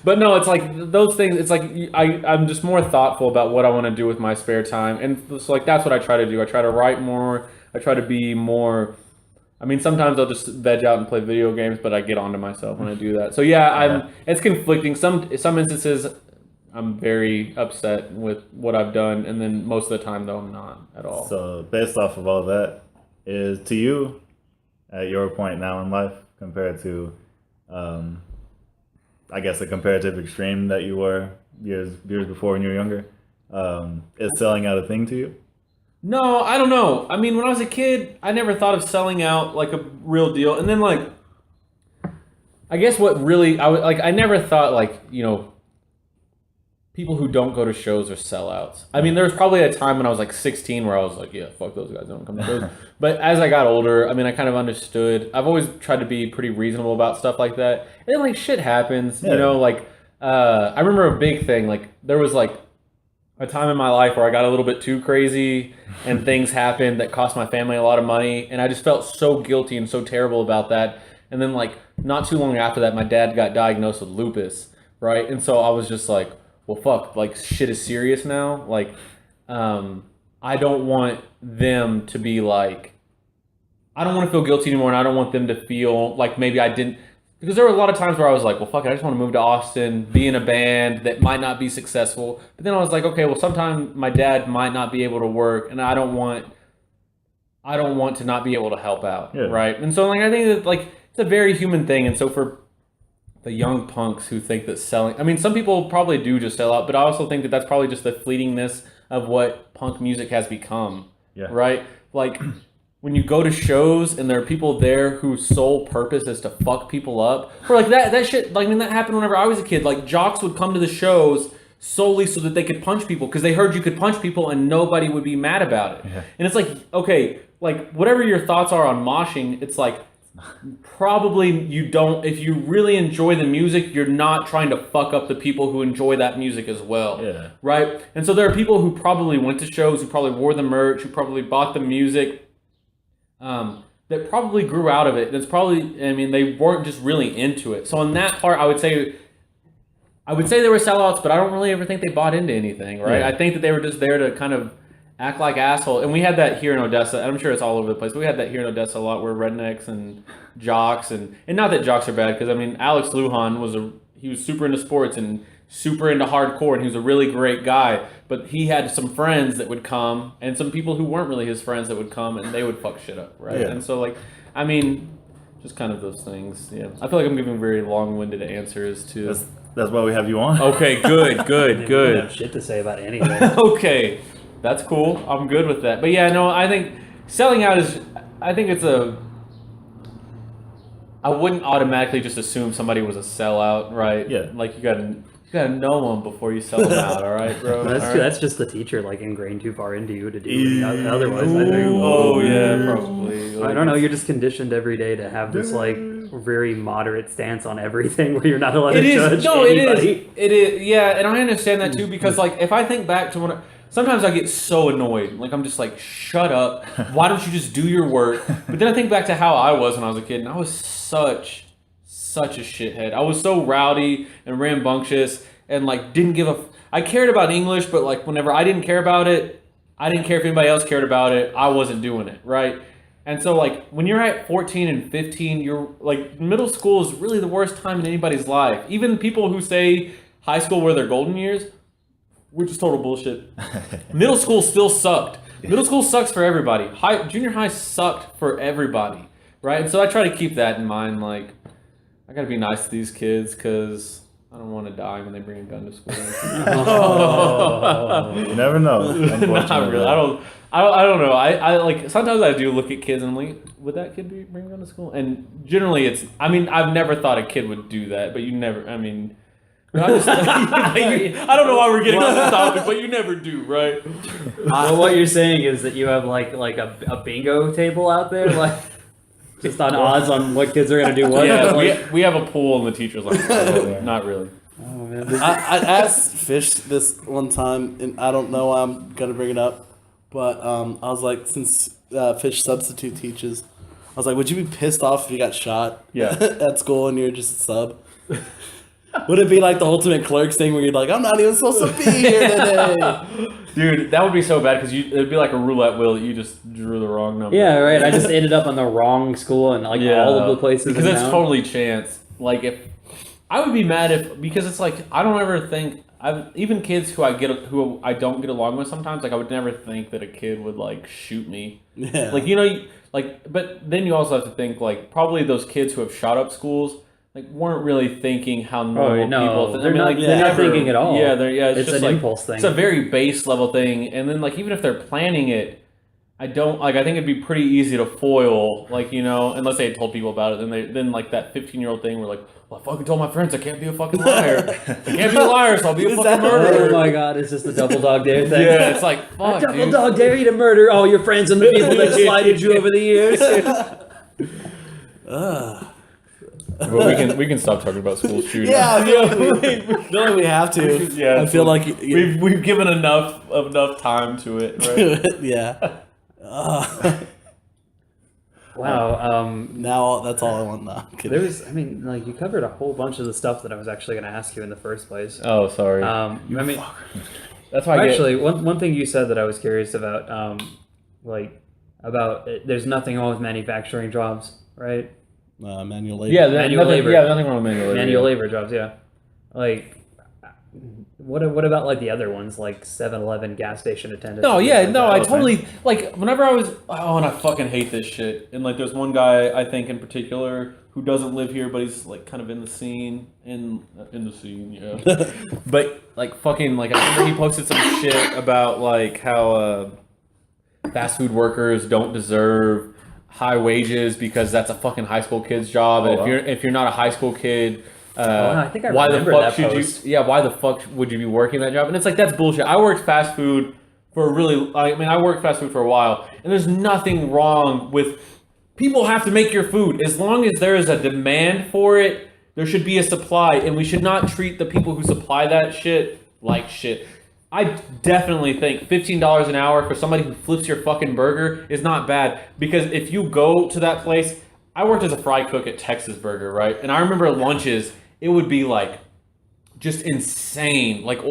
But no, it's like those things. It's like I'm just more thoughtful about what I want to do with my spare time, and so like that's what I try to do. I try to write more. I try to be more. Sometimes I'll just veg out and play video games, but I get onto myself when I do that. So yeah, it's conflicting. Some instances, I'm very upset with what I've done, and then most of the time, though, I'm not at all. So, based off of all that, is to you, at your point now in life, compared to, I guess, the comparative extreme that you were years before when you were younger, is selling out a thing to you? No, I don't know. When I was a kid, I never thought of selling out like a real deal, and then like, I guess what really I never thought like, you know, people who don't go to shows are sellouts. There was probably a time when I was like 16 where I was like, yeah, fuck those guys, don't come to shows. But as I got older, I kind of understood. I've always tried to be pretty reasonable about stuff like that. And then like shit happens, you know, like I remember a big thing, like there was like a time in my life where I got a little bit too crazy and things happened that cost my family a lot of money. And I just felt so guilty and so terrible about that. And then like not too long after that, my dad got diagnosed with lupus, right? And so I was just like, well, fuck, like, shit is serious now. Like, I don't want them to be like, I don't want to feel guilty anymore, and I don't want them to feel like maybe I didn't, because there were a lot of times where I was like, well, fuck it, I just want to move to Austin, be in a band that might not be successful. But then I was like, okay, well, sometime my dad might not be able to work, and I don't want to not be able to help out, right? And so, like, I think that, like, it's a very human thing, and so for the young punks who think that selling, some people probably do just sell out, but I also think that that's probably just the fleetingness of what punk music has become, right? Like, when you go to shows and there are people there whose sole purpose is to fuck people up, or like that shit, like, that happened whenever I was a kid. Like, jocks would come to the shows solely so that they could punch people, because they heard you could punch people and nobody would be mad about it. And it's like, okay, like, whatever your thoughts are on moshing, it's like, probably you don't, if you really enjoy the music, you're not trying to fuck up the people who enjoy that music as well, right? And so there are people who probably went to shows, who probably wore the merch, who probably bought the music, that probably grew out of it. That's probably, they weren't just really into it. So on that part, I would say they were sellouts, but I don't really ever think they bought into anything, right? I think that they were just there to kind of act like asshole. And we had that here in Odessa. I'm sure it's all over the place, but we had that here in Odessa a lot, where rednecks and jocks, and not that jocks are bad, because Alex Lujan he was super into sports and super into hardcore, and he was a really great guy, but he had some friends that would come, and some people who weren't really his friends that would come, and they would fuck shit up, right? And so, like, just kind of those things. I feel like I'm giving very long-winded answers to that's why we have you on. Okay, good. I don't have shit to say about anything. Okay, that's cool. I'm good with that. But yeah, no, I think selling out is, I think it's I wouldn't automatically just assume somebody was a sellout, right? Yeah. Like you gotta know them before you sell them out. All right, bro. That's All true. right? That's just the teacher like ingrained too far into you to do otherwise. I think. Oh yeah, probably. I don't know. You're just conditioned every day to have this like very moderate stance on everything, where you're not allowed to judge anybody. It is. Yeah, and I understand that too because like if I think back to when sometimes I get so annoyed. Like I'm just like, shut up. Why don't you just do your work? But then I think back to how I was when I was a kid, and I was such a shithead. I was so rowdy and rambunctious and like didn't give a. I cared about English, but like whenever I didn't care about it, I didn't care if anybody else cared about it. I wasn't doing it, right? And so like when you're at 14 and 15, you're like middle school is really the worst time in anybody's life. Even people who say high school were their golden years, which is total bullshit. Middle school still sucked. Middle school sucks for everybody. Junior high sucked for everybody, right? And so I try to keep that in mind. Like, I gotta be nice to these kids because I don't want to die when they bring a gun to school. You never know. Not really. I don't know. I like sometimes I do look at kids and I'm like, would that kid bring a gun to school? And generally, it's. I mean, I've never thought a kid would do that, but you never. I mean. I don't know why we're getting on this topic, but you never do, right? Well, what you're saying is that you have like a bingo table out there, like just on odds on what kids are gonna do what. Yeah, Like, we have a pool and the teacher's like, oh, not really. oh, man. I asked Fish this one time, and I don't know why I'm gonna bring it up, but I was like, since Fish substitute teaches, I was like, would you be pissed off if you got shot at school and you're just a sub? Would it be like the ultimate Clerks thing where you're like, I'm not even supposed to be here today? Dude, that would be so bad because it'd be like a roulette wheel that you just drew the wrong number. Yeah, right. I just ended up on the wrong school and like all of the places. Because in it's town. totally chance. Like if I would be mad if because it's like I don't ever think even kids who I don't get along with sometimes, like I would never think that a kid would like shoot me. Yeah. Like but then you also have to think like probably those kids who have shot up schools. Like weren't really thinking how normal people. They're not thinking at all. Yeah, it's it's just an like, impulse thing. It's a very base level thing, and then like even if they're planning it, I think it'd be pretty easy to foil. Like unless they had told people about it, then like that 15-year-old thing, we're like, well, I fucking told my friends I can't be a fucking liar. I can't be a liar, so I'll be a fucking murderer. Oh my god, it's just the double dog dare thing. Yeah, it's like fuck, double dog dare you to murder all your friends and the people that slighted you over the years. But we can stop talking about school shootings. Yeah, I feel like we have to. Yeah, I feel like we've given enough time to it, right? Yeah. Wow. Now that's all I want now. You covered a whole bunch of the stuff that I was actually going to ask you in the first place. Oh, sorry. That's why. Actually, one thing you said that I was curious about, there's nothing wrong with manufacturing jobs, right? Manual labor. Yeah, Manual labor. Yeah, nothing wrong with manual labor. Manual labor jobs, yeah. Like, what about like the other ones, like 7-Eleven gas station attendants? No, yeah, no, I Like totally like. Whenever I was, and I fucking hate this shit. And like, there's one guy I think in particular who doesn't live here, but he's like kind of in the scene, yeah. But like, fucking like, I remember he posted some shit about like how fast food workers don't deserve high wages because that's a fucking high school kid's job, and if you're not a high school kid, I think I why the remember fuck that should post. you? Yeah, why the fuck would you be working that job? And it's like that's bullshit. I worked fast food for I worked fast food for a while, and there's nothing wrong with people have to make your food as long as there is a demand for it. There should be a supply, and we should not treat the people who supply that shit like shit. I definitely think $15 an hour for somebody who flips your fucking burger is not bad, because if you go to that place, I worked as a fry cook at Texas Burger, right? And I remember lunches, it would be like just insane. Like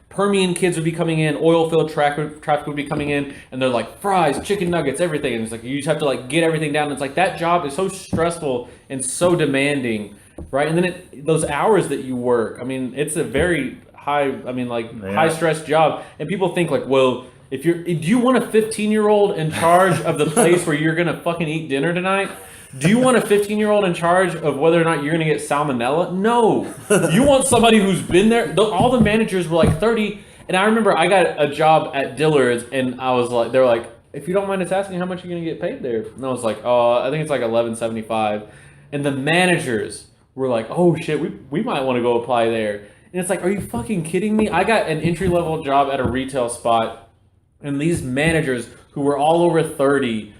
Permian kids would be coming in, oil field traffic would be coming in, and they're like fries, chicken nuggets, everything. And it's like you just have to like get everything down. It's like that job is so stressful and so demanding, right? And then those hours that you work, I mean, it's a very high stress job, and people think like, well, do you want a 15-year-old in charge of the place where you're gonna fucking eat dinner tonight? Do you want a 15-year-old in charge of whether or not you're gonna get salmonella? No, you want somebody who's been there. All the managers were like 30, and I remember I got a job at Dillard's, and I was like, they're like, if you don't mind us asking, how much you're gonna get paid there? And I was like, I think it's like $11.75. and the managers were like, "Oh shit, we might want to go apply there." And it's like, are you fucking kidding me? I got an entry-level job at a retail spot, and these managers who were all over 30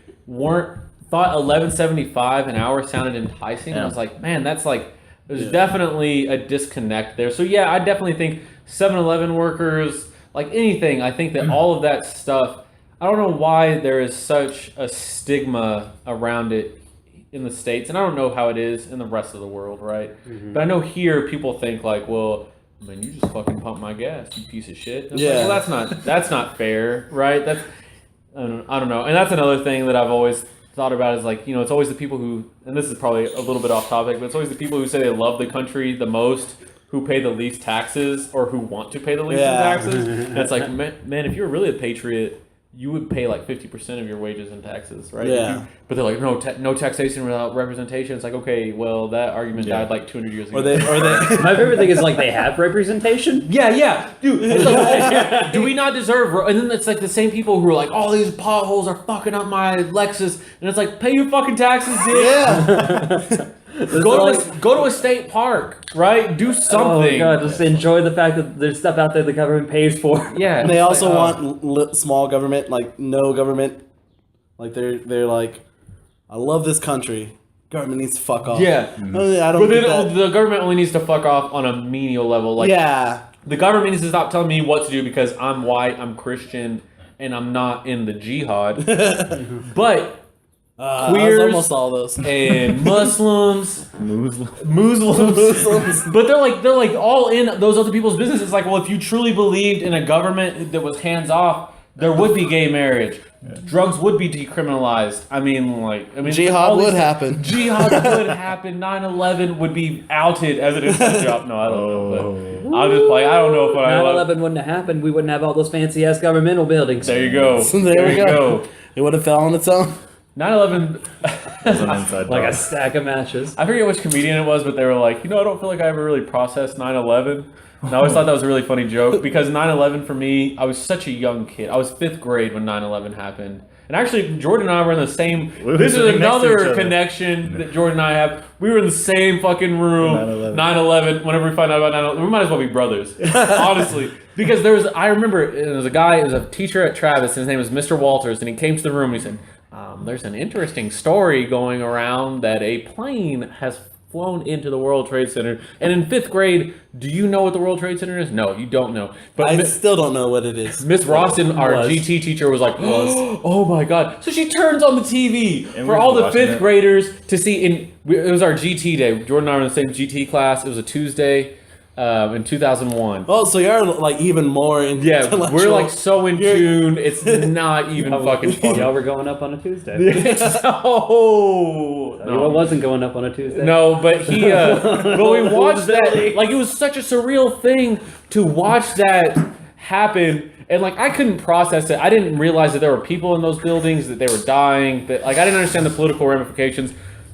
thought $11.75 an hour sounded enticing. Yeah. I was like, man, that's like, there's definitely a disconnect there. So yeah, I definitely think 7-Eleven workers, like anything, I think that all of that stuff, I don't know why there is such a stigma around it in the States, and I don't know how it is in the rest of the world, right? But I know here people think like, well, man, you just fucking pump my gas, you piece of shit. And it's like, well, that's not fair, right? That's I don't know. And that's another thing that I've always thought about is like, it's always the people who, and this is probably a little bit off topic, but it's always the people who say they love the country the most who pay the least taxes or who want to pay the least taxes. And it's like, man, if you're really a patriot, you would pay like 50% of your wages in taxes, right? Yeah. But they're like, no taxation without representation. It's like, okay, well, that argument died like 200 years ago. Or they My favorite thing is like they have representation. Yeah, dude. It's like, do we not deserve? And then it's like the same people who are like, "Oh, these potholes are fucking up my Lexus," and it's like, pay your fucking taxes, dude. yeah. Go to a state park, right? Do something. Oh god, just enjoy the fact that there's stuff out there the government pays for. Yeah. And they also want small government, like no government. Like they're like, I love this country. Government needs to fuck off. Yeah. I don't. But get then that. the government only needs to fuck off on a menial level. Like, yeah. the government needs to stop telling me what to do because I'm white, I'm Christian, and I'm not in the jihad. But I queers was almost all those. and Muslims. Muslims. But they're like all in those other people's business. It's like, well, if you truly believed in a government that was hands off, there would be gay marriage. Drugs would be decriminalized. I mean, Jihad would happen. Jihad would happen. 9/11 would be outed as an instant job. No, I don't know. But I'll just play. I don't know if 9/11 wouldn't have happened. We wouldn't have all those fancy ass governmental buildings. There you go. There we go. It would have fell on its own. 9/11. As an inside Like a job. stack of matches. I forget which comedian it was, but they were like, I don't feel like I ever really processed 9/11. And I always thought that was a really funny joke because 9/11 for me, I was such a young kid. I was 5th grade when 9/11 happened. And actually, Jordan and I were in the same... were This is sitting next to each another other. connection that Jordan and I have. We were in the same fucking room. 9/11. Whenever we find out about 9/11, we might as well be brothers. Honestly. Because I remember, there was a guy, it was a teacher at Travis, and his name was Mr. Walters, and he came to the room and he said, there's an interesting story going around that a plane has flown into the World Trade Center. And in 5th grade, do you know what the World Trade Center is? No, you don't know. But I still don't know what it is. Miss Roston, our Was. GT teacher, was like, oh my god. So she turns on the TV And for we all were the watching 5th it. graders to see. It was our GT day. Jordan and I were in the same GT class. It was a Tuesday in 2001. Oh, so you're like even more in. Yeah, we're like so in tune. It's not even fucking funny. Y'all were going up on a Tuesday. Oh, You know, wasn't going up on a Tuesday. No, but but we watched that. Like, it was such a surreal thing to watch that happen. And like, I couldn't process it. I didn't realize that there were people in those buildings, that they were dying. That like, I didn't understand the political ramifications.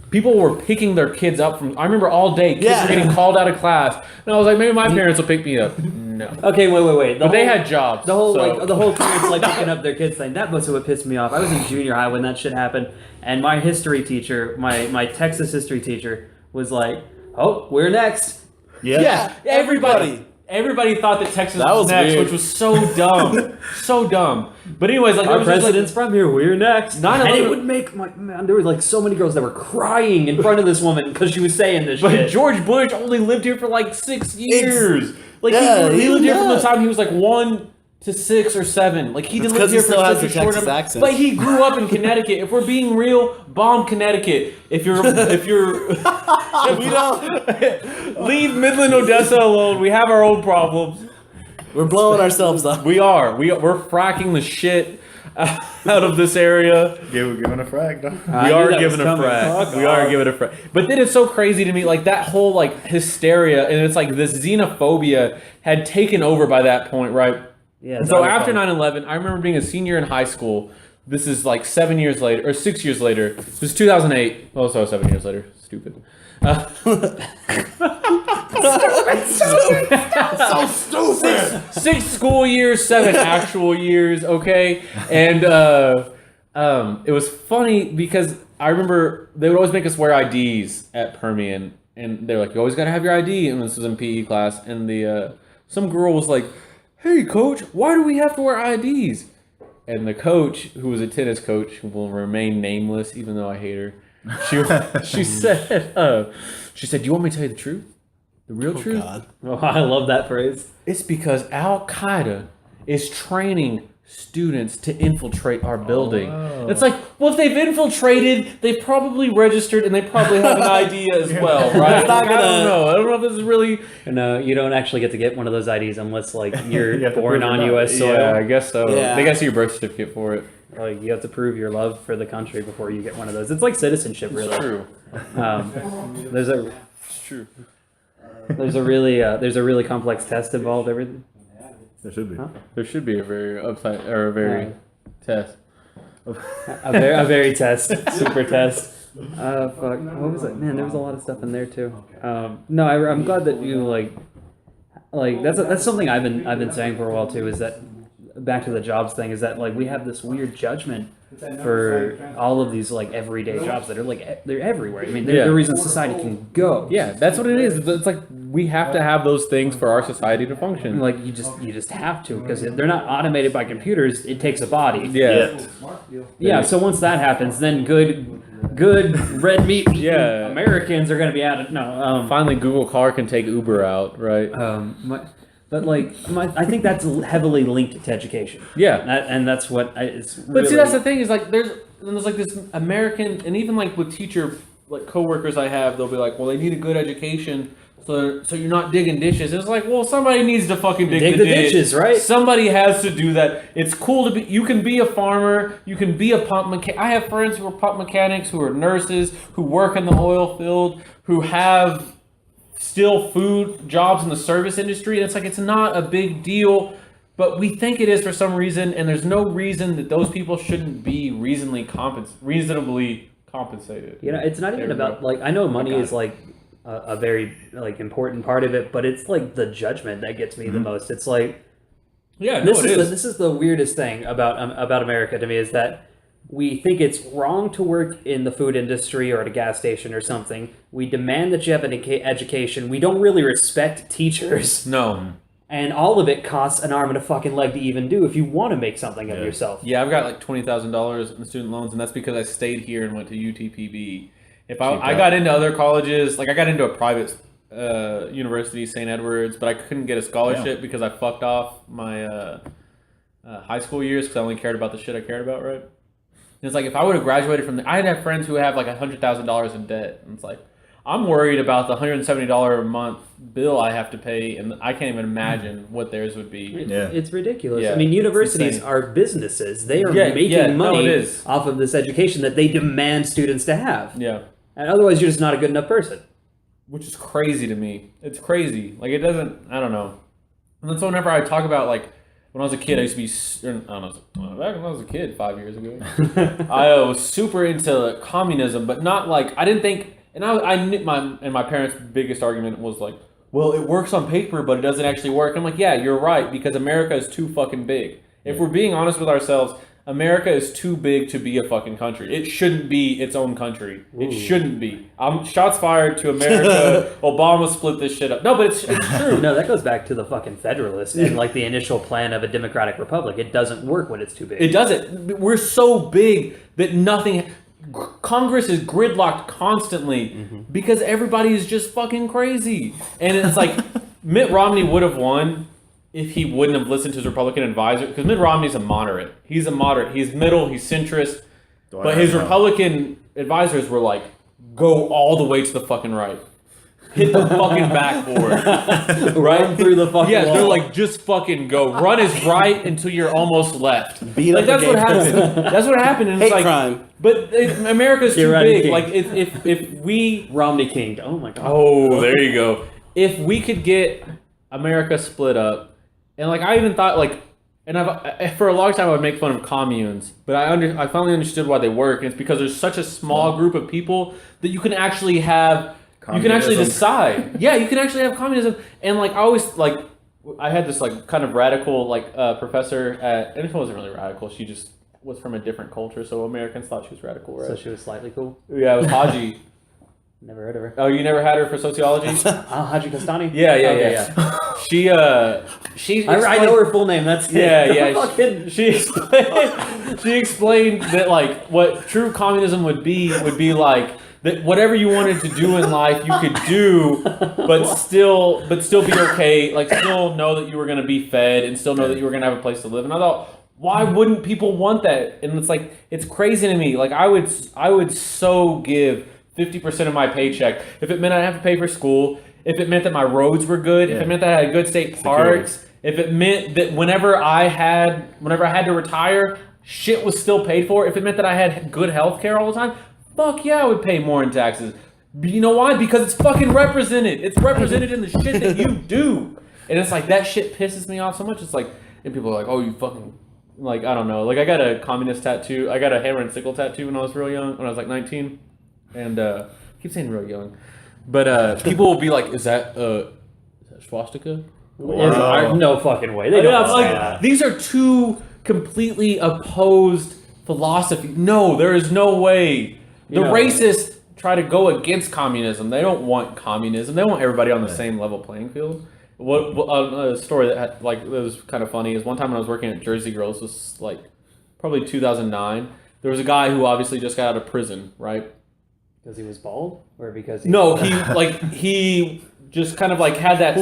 People were picking their kids up from. I remember all day kids were getting called out of class, and I was like, maybe my parents will pick me up. No. Okay, wait. But they had jobs. The whole so. the whole parents like picking up their kids thing. That was what pissed me off. I was in junior high when that shit happened, and my history teacher, my Texas history teacher, was like, "Oh, we're next." Yeah, Everybody thought that Texas That was was next, weird. which was so dumb, so dumb. But anyways, like, there Our was just, like, president's from here. We're next. 9/11 And it would make man. There was like so many girls that were crying in front of this woman because she was saying this But shit. George Bush only lived here for like 6 years. Like Yeah, he lived here from the yeah. time he was like 1 to 6 or 7. Like he It's didn't 'cause live here he still for has such the a short Texas time. accent. But he grew up in Connecticut. If we're being real, bomb Connecticut. If you're we don't. leave Midland, Odessa alone. We have our own problems. We're blowing ourselves up. We are. We're fracking the shit out of this area. Giving a frag, dog. I We knew are that giving was a coming. frag. Fuck We off. are giving a frag. But then it's so crazy to me, like that whole like hysteria, and it's like this xenophobia had taken over by that point, right? Yeah. And so after 9/11, I remember being a senior in high school. This is like 7 years later, or 6 years later. This is 2008. Oh, so 7 years later. Stupid. So stupid. 6 school years, 7 actual years, okay? And It was funny because I remember they would always make us wear IDs at Permian, and they're like, "You always got to have your ID." And this was in PE class, and the some girl was like, "Hey, coach, why do we have to wear IDs?" And the coach, who was a tennis coach, who will remain nameless, even though I hate her, she said, "Do you want me to tell you the truth, the real truth?" God. Oh, I love that phrase. It's because Al Qaeda is training students to infiltrate our building. wow. It's like, well, if they've infiltrated, they've probably registered and they probably have an ID as well, right? It's not Like, I don't know. I don't know if this is really. No, you don't actually get to get one of those IDs unless like you're You have to born prove on you're not. U.S. soil. Yeah, I guess so. Yeah. They got to see your birth certificate for it. Like you have to prove your love for the country before you get one of those. It's like citizenship, really. It's true. There's a It's true. there's a really complex test involved. Everything. There should be. Huh? There should be a very upside or a very test. A very test, super test. Fuck. What was it? Man, there was a lot of stuff in there too. No, I'm glad that you like that's something I've been saying for a while too. Is that back to the jobs thing? Is that like we have this weird judgment for all of these like everyday jobs that are like they're everywhere. I mean, they're the reason society can go. Yeah, that's what it is. It's like we have to have those things for our society to function. Like you just have to because they're not automated by computers. It takes a body. Yeah. Yeah. So once that happens, then good red meat Yeah. Americans are gonna be out of no. Finally, Google Car can take Uber out, right? I think that's heavily linked to education. Yeah. And that's what it's. But see, that's the thing is like there's like this American, and even like with teacher like coworkers I have, they'll be like, well, they need a good education, so you're not digging dishes. It's like, well, somebody needs to fucking dig the dishes, right? Somebody has to do that. It's cool to be. You can be a farmer. You can be a pump mechanic. I have friends who are pump mechanics, who are nurses, who work in the oil field, who have still food jobs in the service industry. And it's like it's not a big deal. But we think it is for some reason, and there's no reason that those people shouldn't be reasonably compensated. You know, it's not even There we about go. like I know money is like a very like important part of it, but it's like the judgment that gets me the most. It's like Yeah, no, this it is is. this is the weirdest thing about America to me is that we think it's wrong to work in the food industry or at a gas station or something. We demand that you have an education. We don't really respect teachers. No. And all of it costs an arm and a fucking leg to even do if you want to make something of yourself. Yeah, I've got like $20,000 in student loans, and that's because I stayed here and went to UTPB. If I got into other colleges, like I got into a private university, St. Edward's, but I couldn't get a scholarship because I fucked off my high school years because I only cared about the shit I cared about, right? And it's like if I would have graduated from there, I'd have friends who have like $100,000 in debt, and it's like I'm worried about the $170 a month bill I have to pay, and I can't even imagine what theirs would be. It's ridiculous. Yeah, I mean, it's universities insane. are businesses. They are Yeah, making no, money it is. off of this education that they demand students to have. Yeah. And otherwise, you're just not a good enough person. Which is crazy to me. It's crazy. Like, it doesn't, I don't know. And that's whenever I talk about, like, when I was a kid, I used to be, I don't know, back when I was a kid 5 years ago, I was super into communism, but not like, I didn't think, and I knew my parents' biggest argument was like, well, it works on paper, but it doesn't actually work. I'm like, yeah, you're right, because America is too fucking big. If we're being honest with ourselves, America is too big to be a fucking country. It shouldn't be its own country. It shouldn't be. Shots fired to America. Obama split this shit up. No, but it's true. No, that goes back to the fucking Federalist and like the initial plan of a democratic republic. It doesn't work when it's too big. It doesn't. We're so big that nothing. Congress is gridlocked constantly because everybody is just fucking crazy. And it's like Mitt Romney would have won if he wouldn't have listened to his Republican advisor, because Mitt Romney's a moderate. He's a moderate. He's middle. He's centrist. But his Republican advisors were like, go all the way to the fucking right. Hit the fucking backboard. Run through the fucking Yeah, wall. they're like, just fucking go. Run as right until you're almost left. Beat Like, up that's the what gay person. happened. That's what happened. And it's Hate like, crime. But America's too You're big. right, Like, if we... Romney King. Oh my god. Oh, there you go. If we could get America split up, and like I even thought like, and for a long time I would make fun of communes, but I finally understood why they work, and it's because there's such a small group of people that you can actually have, you can actually Communism. decide. Yeah, you can actually have communism, and like I always like, I had this like kind of radical like professor at, and it wasn't really radical. She just was from a different culture, so Americans thought she was radical, right? So she was slightly cool. Yeah, it was Haji. Never heard of her. Oh, you never had her for sociology? Haji Kostani? Yeah. I know her full name. That's it. Yeah. Fucking... She explained that like what true communism would be like that whatever you wanted to do in life you could do, but still be okay. Like still know that you were gonna be fed and still know that you were gonna have a place to live. And I thought, why wouldn't people want that? And it's like it's crazy to me. Like I would so give 50% of my paycheck if it meant I'd have to pay for school, if it meant that my roads were good, if it meant that I had good state parks, if it meant that whenever I had to retire, shit was still paid for, if it meant that I had good health care all the time, fuck yeah, I would pay more in taxes. But you know why? Because it's fucking represented. It's represented in the shit that you do. And it's like that shit pisses me off so much. It's like, and people are like, oh, you fucking, like, I don't know. Like I got a communist tattoo. I got a hammer and sickle tattoo when I was real young, when I was like 19. And I keep saying real young, but people will be like, "Is that swastika?" Wow. No fucking way. They don't say that. These are two completely opposed philosophies. No, there is no way. The racists try to go against communism. They don't want communism. They want everybody on the same level playing field. A story that was kind of funny is one time when I was working at Jersey Girls, this was like probably 2009. There was a guy who obviously just got out of prison, right? Because he was bald, or because he he just kind of like had that.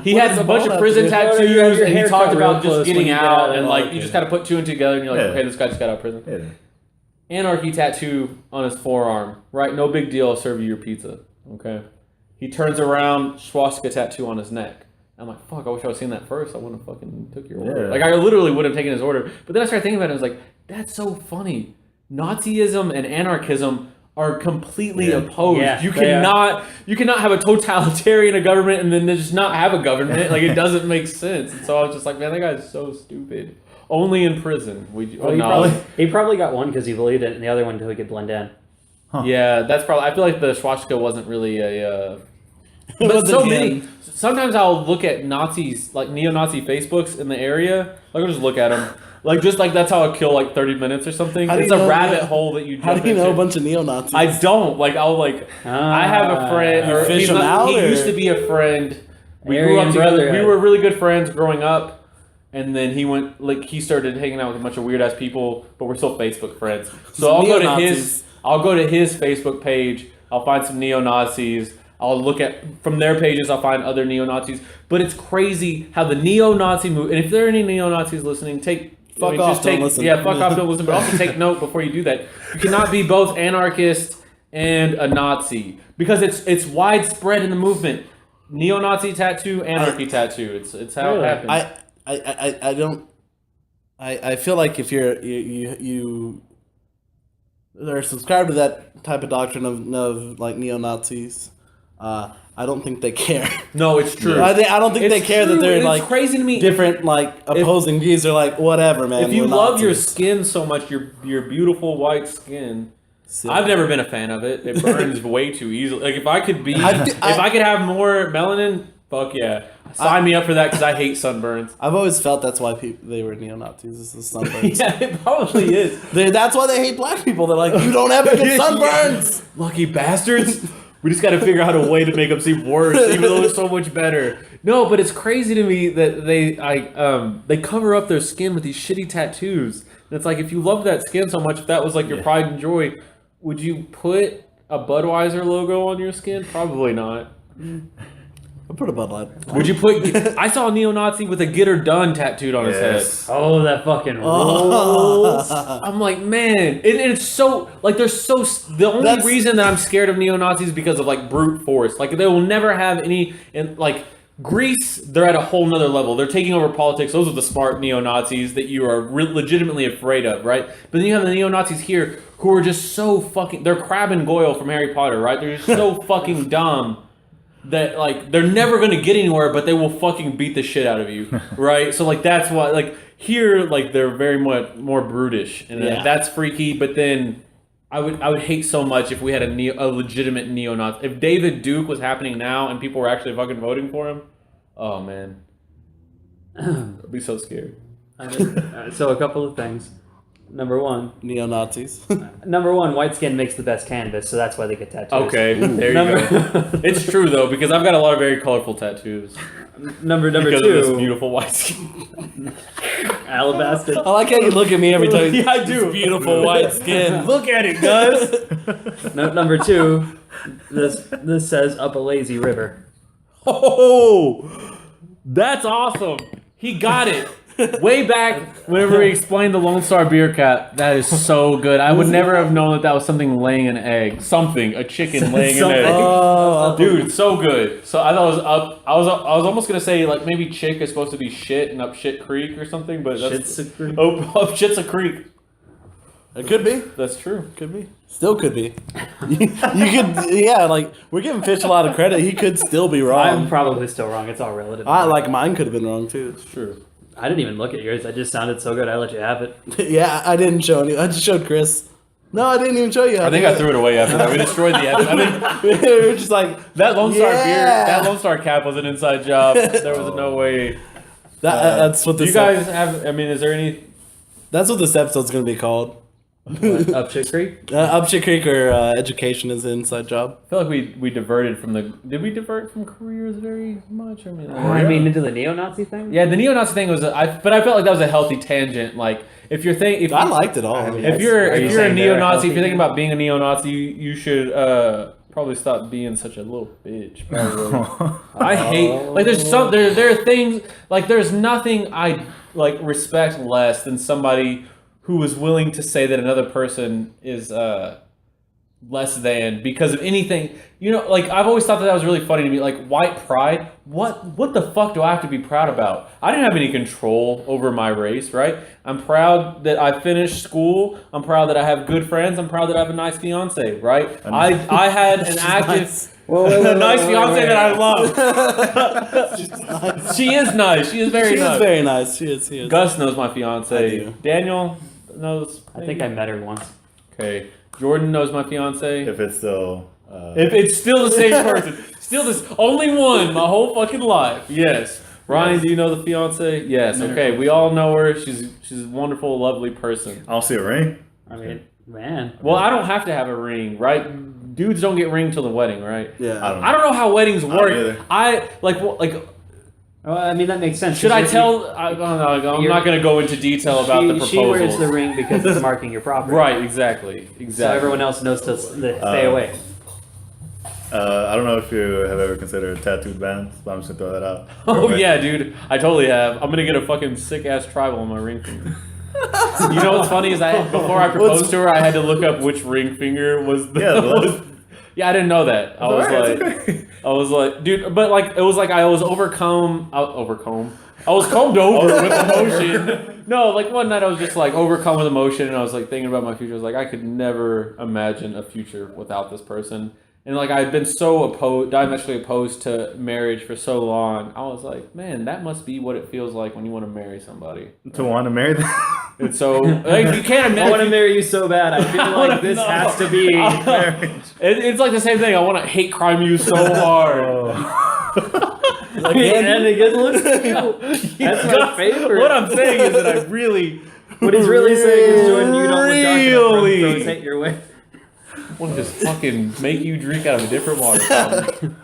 He had a bunch of prison tattoos, and he talked about just getting out, and like you just kind of put two and together, and you're like, okay, this guy just got out of prison. Yeah. Anarchy tattoo on his forearm, right? No big deal. I'll serve you your pizza. Okay. He turns around, swastika tattoo on his neck. I'm like, fuck, I wish I was seeing that first. I wouldn't have fucking took your order. Like I literally would have taken his order. But then I started thinking about it. I was like, that's so funny. Nazism and anarchism are completely opposed. Yeah, you cannot have a totalitarian government and then just not have a government. Like it doesn't make sense. And so I was just like, man, that guy's so stupid. Only in prison. He probably got one because he believed it, and the other one until he could blend in. Huh. Yeah, that's probably. I feel like the swastika wasn't really a. But so many. Sometimes I'll look at Nazis, like neo-Nazi Facebooks in the area. Like I'll just look at them. Like just like that's how I'll kill like 30 minutes or something. It's a rabbit hole that you. How do you know a bunch of neo-Nazis? I don't. Like I'll like. I have a friend. He used to be a friend. We grew up together. We were really good friends growing up, and then he started hanging out with a bunch of weird ass people, but we're still Facebook friends. So I'll go to his Facebook page. I'll find some neo-Nazis. I'll look at from their pages. I'll find other neo-Nazis. But it's crazy how the neo-Nazi movement. And if there are any neo-Nazis listening, Fuck off, don't listen. Yeah, fuck off, don't listen. But also take note before you do that. You cannot be both anarchist and a Nazi because it's widespread in the movement. Neo-Nazi tattoo, anarchy tattoo. It's how it happens. I don't. I feel like if you are subscribed to that type of doctrine of like neo-Nazis, I don't think they care. No, it's true. I don't think they care that they're like crazy to me. Different like opposing views. They're like whatever, man. If you love your skin so much, your beautiful white skin. I've never been a fan of it. It burns way too easily. Like if I could have more melanin, fuck yeah, sign me up for that because I hate sunburns. I've always felt that's why they were neo-Nazis. Is the sunburns. Yeah, it probably is. That's why they hate black people. They're like, you don't ever get sunburns, lucky bastards. We just got to figure out a way to make them seem worse, even though they're so much better. No, but it's crazy to me that they cover up their skin with these shitty tattoos. And it's like, if you love that skin so much, if that was like your pride and joy, would you put a Budweiser logo on your skin? Probably not. I'll put a Bud Light. Would you put... I saw a neo-Nazi with a "Get Her Done" tattooed on his head. Oh, that fucking rules. I'm like, man. And it's so... Like, they're so... The only reason that I'm scared of neo-Nazis is because of, like, brute force. Like, they will never have any... And, like, Greece, they're at a whole nother level. They're taking over politics. Those are the smart neo-Nazis that you are legitimately afraid of, right? But then you have the neo-Nazis here who are just so fucking... They're Crabbe and Goyle from Harry Potter, right? They're just so fucking dumb. That like they're never gonna get anywhere, but they will fucking beat the shit out of you, right? So like that's why like here like they're very much more brutish, and that's freaky. But then I would hate so much if we had a legitimate neo-Nazi. If David Duke was happening now and people were actually fucking voting for him, oh man, I'd be so scared. So a couple of things. Number one. Neo-Nazis. Number one, white skin makes the best canvas, so that's why they get tattoos. Okay, there you go. It's true though, because I've got a lot of very colorful tattoos. Number Because two. of this beautiful white skin. Alabaster. I like how you look at me every time. Yeah, I do. Beautiful white skin. Look at it, Gus. Number two, this says up a lazy river. Oh, that's awesome. He got it. Way back whenever he explained the Lone Star beer cap, that is so good. I would never have known that was something laying an egg. A chicken laying an egg. Oh, Dude, so good. So I thought it was up. I was almost gonna say like maybe chick is supposed to be shit and up shit creek or something, but that's up shit's a creek. it could be. That's true. Could be. Still could be. You could, yeah. Like we're giving Fish a lot of credit. He could still be I'm wrong. probably still wrong. It's all relative. Like mine could have been wrong too. It's true. I didn't even look at yours. I just sounded so good. I let you have it. Yeah, I didn't show any. I just showed Chris. No, I didn't even show you. I think I threw it away after that. We destroyed the episode. I think we were just like that Lone Star beer, Yeah. that Lone Star cap was an inside job. There was no way. that's what Do this. you guys have? I mean, is there any? That's what this episode's gonna be called. Up Shit Creek? Up Shit Creek or education is an inside job. I feel like we diverted from the. Did we divert from careers very much? I mean, I mean, into the neo-Nazi thing? yeah, the neo-Nazi thing was. But I felt like that was a healthy tangent. Like if you're thinking, I liked it all. I mean, if you're Are you if you're a saying they're neo-Nazi, healthy? if you're thinking about being a neo-Nazi, you should probably stop being such a little bitch. Probably. I hate like there are things like there's nothing I like respect less than somebody who is willing to say that another person is less than because of anything. You know, like I've always thought that was really funny to me. Like white pride. What the fuck do I have to be proud about? I didn't have any control over my race, right? I'm proud that I finished school. I'm proud that I have good friends. I'm proud that I have a nice fiance, right? I had an active. A nice fiance that I love. She is nice. She is very She nice. is very nice. She is. Gus knows my I fiance. do. Daniel knows. I think I met her once. Okay. Jordan knows my fiance. If it's still. If it's still the same person, still this only one my whole fucking life. Yes. Ryan, do you know the fiance? Yes. Okay. We all know her. She's a wonderful, lovely person. I don't see a ring. I mean, man. Well, I don't have to have a ring, right? Dudes don't get ring till the wedding, right? Yeah. I don't know how weddings work. either. I like Well, I mean, that makes sense. should I Because tell? I'm not going to go into detail about the proposal. She wears the ring because it's marking your property. Right, exactly. So everyone else knows to stay away. I don't know if you have ever considered tattooed bands, but I'm just gonna throw that out. Oh yeah, dude, I totally have. I'm gonna get a fucking sick ass tribal on my ring finger. You know what's funny is before I proposed to her, I had to look up which ring finger was the. Yeah, Yeah, I didn't know that. I was okay. I was like, dude, but like it was like I was overcome. I was combed over with emotion. No, like one night I was just like overcome with emotion, and I was like thinking about my future. I was like, I could never imagine a future without this person. And like I've been so diametrically opposed to marriage for so long. I was like, man, that must be what it feels like when you want to marry somebody. To want to marry them. And so like you can't imagine. I want to marry you so bad. I feel like this has to be marriage. It's like the same thing. I want to hate crime you so hard. and it gets looks at you. That's my favorite. What I'm saying is that I really, What he's really saying is, Jordan, you don't Really? throws hate your way. want to just fucking make you drink out of a different water fountain.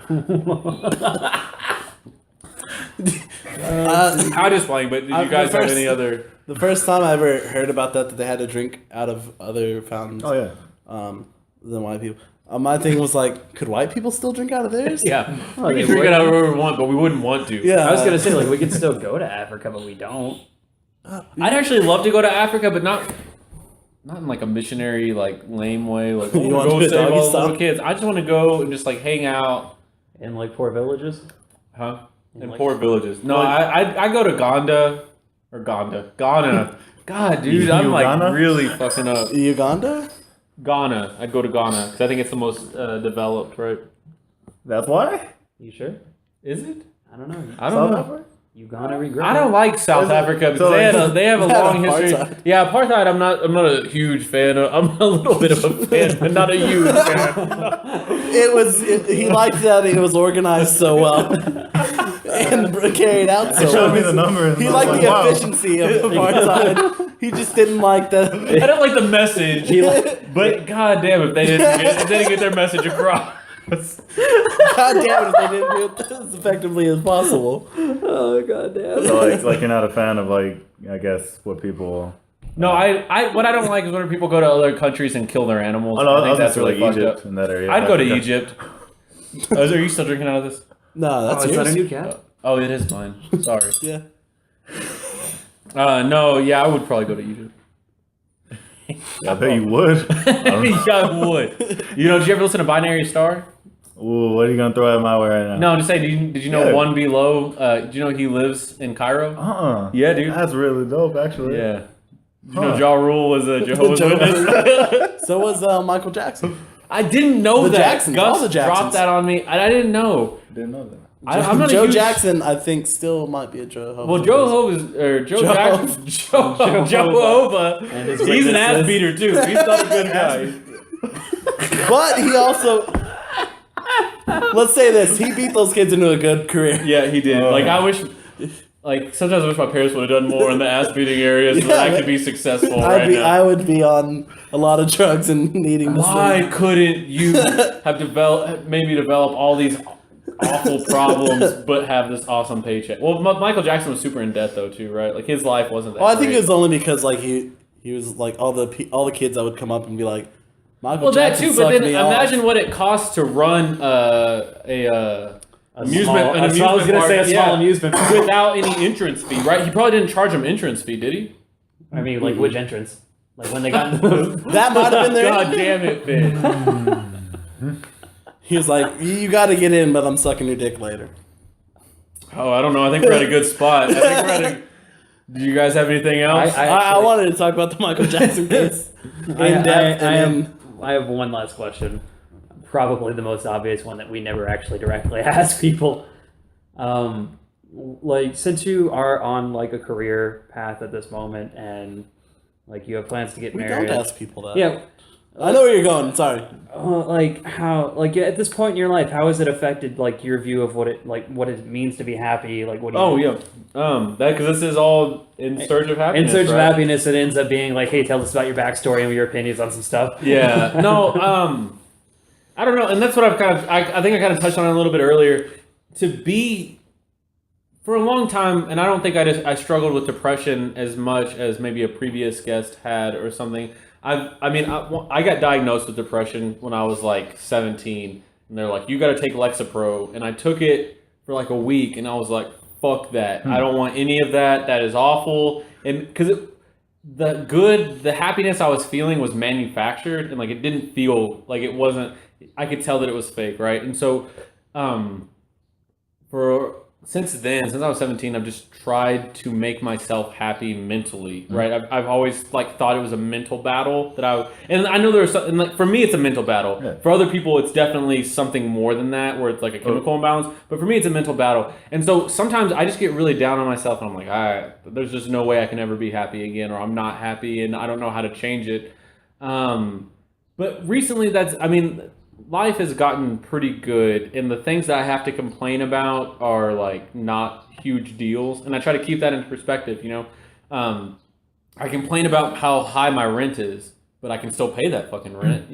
I'm just playing, but did you guys have any other? The first time I ever heard about that they had to drink out of other fountains. Oh yeah. Than white people. My thing was like, could white people still drink out of theirs? Yeah, Oh, we they can drink it would. however we want, but we wouldn't want to. Yeah. I was gonna say, like, we could still go to Africa, but we don't. I'd actually love to go to Africa, but not in like a missionary, like lame way. Like, You I want want to to go do it save all doggy the style? little kids. I just want to go and just like hang out, In like poor villages. huh? In like- poor villages. No, I go to Ghana. God, dude, I'm like Uganda? really fucking up. Uganda? Ghana. I'd go to Ghana because I think it's the most developed, right? That's why. You sure? Is it? I don't know. I don't know. Africa? You gonna regret I don't like South Is it- Africa because so they have a they had long history. apartheid. Yeah, apartheid. I'm not a huge fan of. I'm a little bit of a fan, but not a huge fan. He liked that it was organized so well. and carry it out. So Show me the numbers. he and I was liked the wow. efficiency of the part time. He just didn't like the. I don't like the message, but god damn if they didn't get their message across. God damn it! If they didn't do it as effectively as possible. Oh god damn. So like you're not a fan of like I guess what people. No, I what I don't like is when people go to other countries and kill their animals. Oh, no, I think that's like really fucked Egypt up. in that area. I'd go to Africa. Egypt. Are you still drinking out of this? No, that's Is that a yours. new cat? Oh, it is mine. Sorry. Yeah. No, yeah, I would probably go to Egypt. I bet you would. I don't know. Yeah, I would. You know, did you ever listen to Binary Star? Ooh, what are you gonna throw at my way right now? No, I'm just saying, did you know Yeah. One Below? Did you know he lives in Cairo? Yeah, dude. That's really dope, actually. Yeah. Did you know Ja Rule was a Jehovah's Jehovah's Witness? So was Michael Jackson. I didn't know The that. Jacksons, all Gus the dropped Jacksons. that on me. I didn't know. Didn't know that. I'm not Joe a huge, Jackson, I think, still might be a Jehovah's Well, Joe Jackson, Jehovah, And his he's an ass witnesses. beater too. He's not a good guy. But he also. Let's say this: he beat those kids into a good career. Yeah, he did. Oh. Like I wish, like sometimes I wish my parents would have done more in the ass beating area so that I could be successful right now. I would be on a lot of drugs and needing to Why sleep. couldn't you have made me develop all these awful problems, but have this awesome paycheck? Well, Michael Jackson was super in debt though too, right? Like his life wasn't that. Well, I think great. it was only because like he was like all the kids that would come up and be like, Michael Well, that Jackson too, but sucked then me off. imagine what it costs to run amusement I was gonna say a small yeah, amusement park. without any entrance fee, right? He probably didn't charge him entrance fee, did he? I mean, like which entrance? Like when they got into the... That might have been there. God damn it, Ben. He was like, you got to get in, but I'm sucking your dick later. Oh, I don't know. I think we're at a good spot. I think we're at a. Do you guys have anything else? I wanted to talk about the Michael Jackson case in depth. I have one last question. Probably the most obvious one that we never actually directly ask people. Like, since you are on like a career path at this moment, and like you have plans to get We married. don't ask people that. Yeah. I know where you're going. Sorry. Like how, like at this point in your life, how has it affected like your view of what it means to be happy? Like, what do you? Oh yeah, that because this is all in search of happiness. In search of right? happiness, it ends up being like, hey, tell us about your backstory and your opinions on some stuff. Yeah. No. I don't know, and that's what I've kind of. I think I kind of touched on it a little bit earlier. To be for a long time, and I don't think I struggled with depression as much as maybe a previous guest had or something. I got diagnosed with depression when I was like 17, and they're like, you got to take Lexapro, and I took it for like a week, and I was like, fuck that. I don't want any of that. That is awful. And because the happiness I was feeling was manufactured, and like it didn't feel like it wasn't. I could tell that it was fake, right? And so, since I was 17, I've just tried to make myself happy mentally, right? I've always like thought it was a mental battle and I know there's something like for me it's a mental battle. Yeah. For other people it's definitely something more than that, where it's like a chemical imbalance. But for me it's a mental battle, and so sometimes I just get really down on myself, and I'm like, there's just no way I can ever be happy again, or I'm not happy, and I don't know how to change it. But recently, life has gotten pretty good, and the things that I have to complain about are like not huge deals, and I try to keep that in perspective. I complain about how high my rent is, but I can still pay that fucking rent.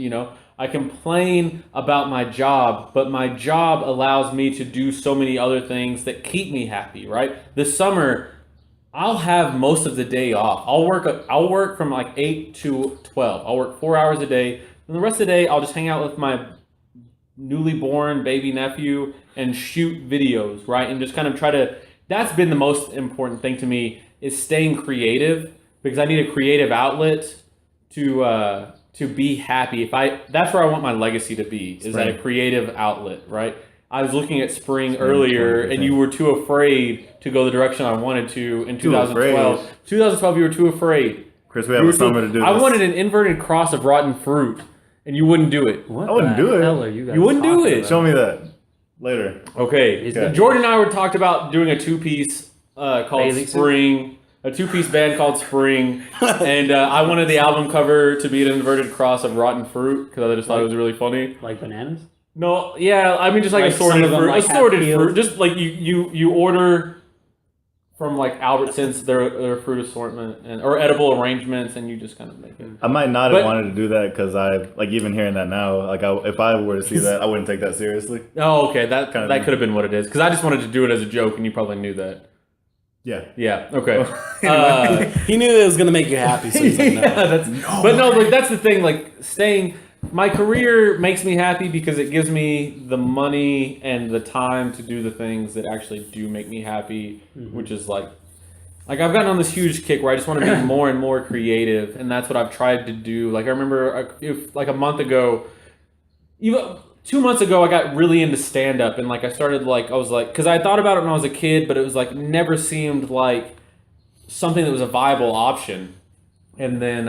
I complain about my job, but my job allows me to do so many other things that keep me happy. Right? This summer, I'll have most of the day off. I'll work from like 8 to 12. I'll work 4 hours a day, and the rest of the day I'll just hang out with my newly born baby nephew and shoot videos, right? And just kind of that's been the most important thing to me, is staying creative, because I need a creative outlet to be happy. That's where I want my legacy to be, is at a creative outlet, right? I was looking at spring earlier, and you were too afraid to go the direction I wanted to in 2012. 2012, you were too afraid. Chris, we have a summer to do this. I wanted an inverted cross of rotten fruit, and you wouldn't do it. What I wouldn't the do it. hell are you guys You wouldn't do talking it. about? Show me that later. Okay. Okay. Jordan and I talked about doing a two-piece called Bathing suit? Spring, a two-piece band called Spring, and I wanted the album cover to be an inverted cross of rotten fruit, because I just thought it was really funny. Like bananas? No, yeah, I mean just like, Like assorted some of them, fruit. like, Assorted have fruit. peels. Just like you order from like Albertsons their fruit assortment or edible arrangements, and you just kind of make it. I might not But- have wanted to do that because I like even hearing that now. Like, if I were to see that, I wouldn't take that seriously. Oh, okay, that Kind of that thing. could have been what it is. Because I just wanted to do it as a joke, and you probably knew that. Yeah. Yeah. Okay. He knew it was gonna make you happy, so he's like, no. Yeah, but no, like that's the thing. Like staying, my career makes me happy because it gives me the money and the time to do the things that actually do make me happy, which is like I've gotten on this huge kick where I just want to be more and more creative, and that's what I've tried to do. Like I remember, like a month ago, even 2 months ago, I got really into stand up, and like I started like I was like, because I thought about it when I was a kid, but it was like never seemed like something that was a viable option. And then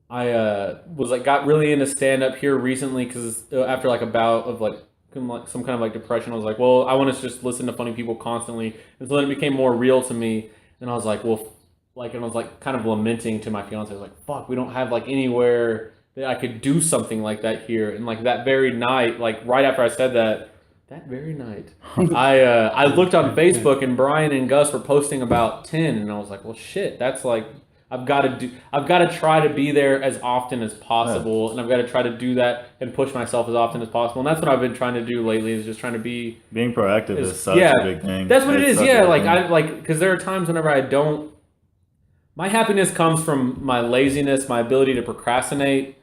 I was like got really into stand up here recently because after like a bout of like some kind of like depression, I was like, well, I want to just listen to funny people constantly, and so then it became more real to me. And I was like, well, like, and I was like kind of lamenting to my fiance. I was like, fuck, we don't have like anywhere that I could do something like that here. And like that very night, like right after I said that very night, I looked on Facebook and Brian and Gus were posting about 10, and I was like, well, shit, that's like I've got to try to be there as often as possible, and I've got to try to do that and push myself as often as possible. And that's what I've been trying to do lately, is just trying to be Being proactive is such yeah, a big thing. That's what it It's is. such a Yeah, big like thing. I like because there are times whenever I don't. My happiness comes from my laziness, my ability to procrastinate,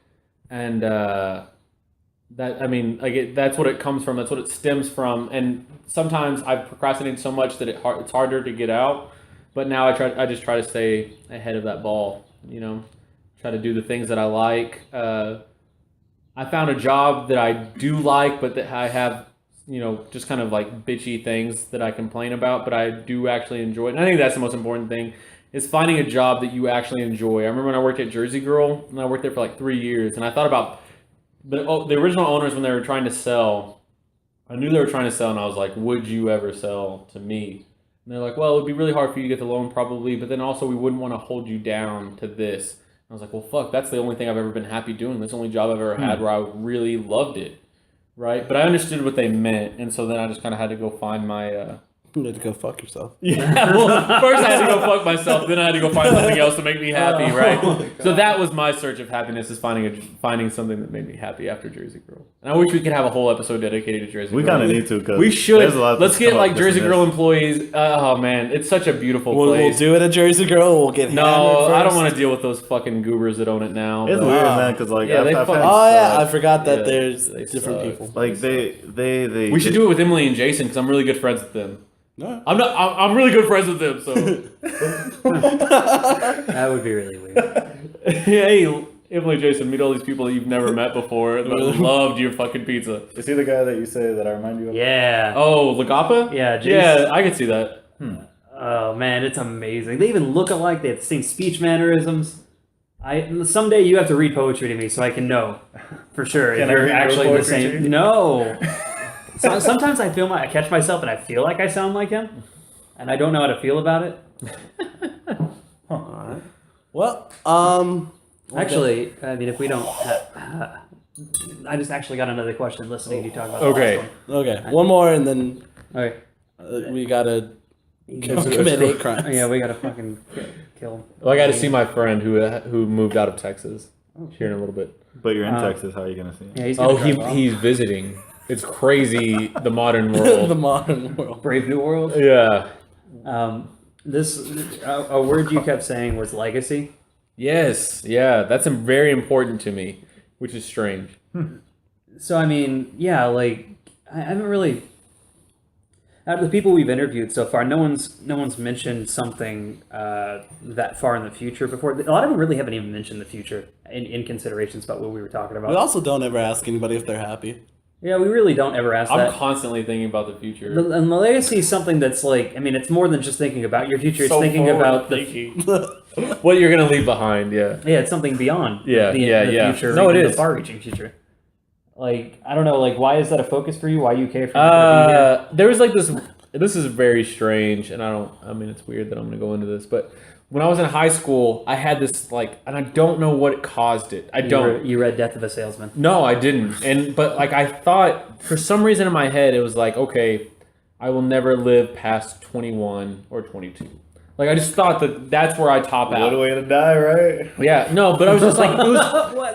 and that I mean, like that's what it comes from. That's what it stems from. And sometimes I've procrastinated so much that it's harder to get out. But now I just try to stay ahead of that ball. You know, try to do the things that I like. I found a job that I do like, but that I have, you know, just kind of like bitchy things that I complain about, but I do actually enjoy it. And I think that's the most important thing, is finding a job that you actually enjoy. I remember when I worked at Jersey Girl, and I worked there for like 3 years, and I thought about the original owners when they were trying to sell. I knew they were trying to sell, and I was like, would you ever sell to me? And they're like, well, it would be really hard for you to get the loan probably, but then also we wouldn't want to hold you down to this. And I was like, well, fuck, that's the only thing I've ever been happy doing. That's the only job I've ever had where I really loved it, right? But I understood what they meant, and so then I just kind of had to go find my... You had to go fuck yourself. Yeah, well, first I had to go fuck myself, then I had to go find something else to make me happy, right? So that was my search of happiness, is finding something that made me happy after Jersey Girl. And I wish we could have a whole episode dedicated to Jersey Girl. We kind of need to, because We should. There's a lot Let's to get come like up Jersey with Girl this. employees. Oh man, it's such a beautiful We'll place. do it at Jersey Girl. We'll get No, hammered I don't first. want to deal with those fucking goobers that own it now. It's but- weird, man, because like Yeah, they I've fuck- had, Oh yeah, I forgot that Yeah, there's they different suck. people. like they. We should do it with Emily and Jason because I'm really good friends with them. No. I'm really good friends with them. So That would be really weird. hey, Emily, Jason, meet all these people that you've never met before that loved your fucking pizza. Is he the guy that you say that I remind you of? Yeah. Oh, Lagapa? Yeah, Jason. Yeah, I could see that. Oh man, it's amazing. They even look alike. They have the same speech mannerisms. Someday you have to read poetry to me so I can know for sure Can if I you're read your actually the poetry to same. you? No. Sometimes I catch myself and I feel like I sound like him, and I don't know how to feel about it. Alright. Well, Actually, I mean, if we don't, I just actually got another question listening to you talk about. the Okay. last one. okay, one more and then Okay. we gotta commit hate crimes. Oh, yeah, we gotta fucking kill him. Well, I got to see my friend who moved out of Texas here in a little bit. But you're in Texas. How are you gonna see it? Yeah, he's gonna drive off. he's visiting. It's crazy, the modern world. The modern world. Brave New World. Yeah. This a word you kept saying was legacy. Yes. Yeah. That's very important to me, which is strange. So I mean, yeah, like I haven't really. Out of the people we've interviewed so far, no one's mentioned something that far in the future before. A lot of them really haven't even mentioned the future in considerations about what we were talking about. We also don't ever ask anybody if they're happy. Yeah, we really don't ever ask I'm that. constantly thinking about the future. And the legacy is something that's like, I mean, it's more than just thinking about your future. It's thinking about What you're gonna leave behind. Yeah. yeah, it's something beyond Yeah, the yeah. future. No, it even is. the far-reaching future. Like, I don't know, like, why is that a focus for you? Why UK? For you to be here? There was like this. This is very strange, and I mean, it's weird that I'm gonna go into this, but when I was in high school, I had this like, and I don't know what caused it. I don't. You read Death of a Salesman. No, I didn't. But like I thought, for some reason in my head, it was like, okay, I will never live past 21 or 22. Like I just thought that's where I top out. What a way to die, right? Yeah, no, but I was just like,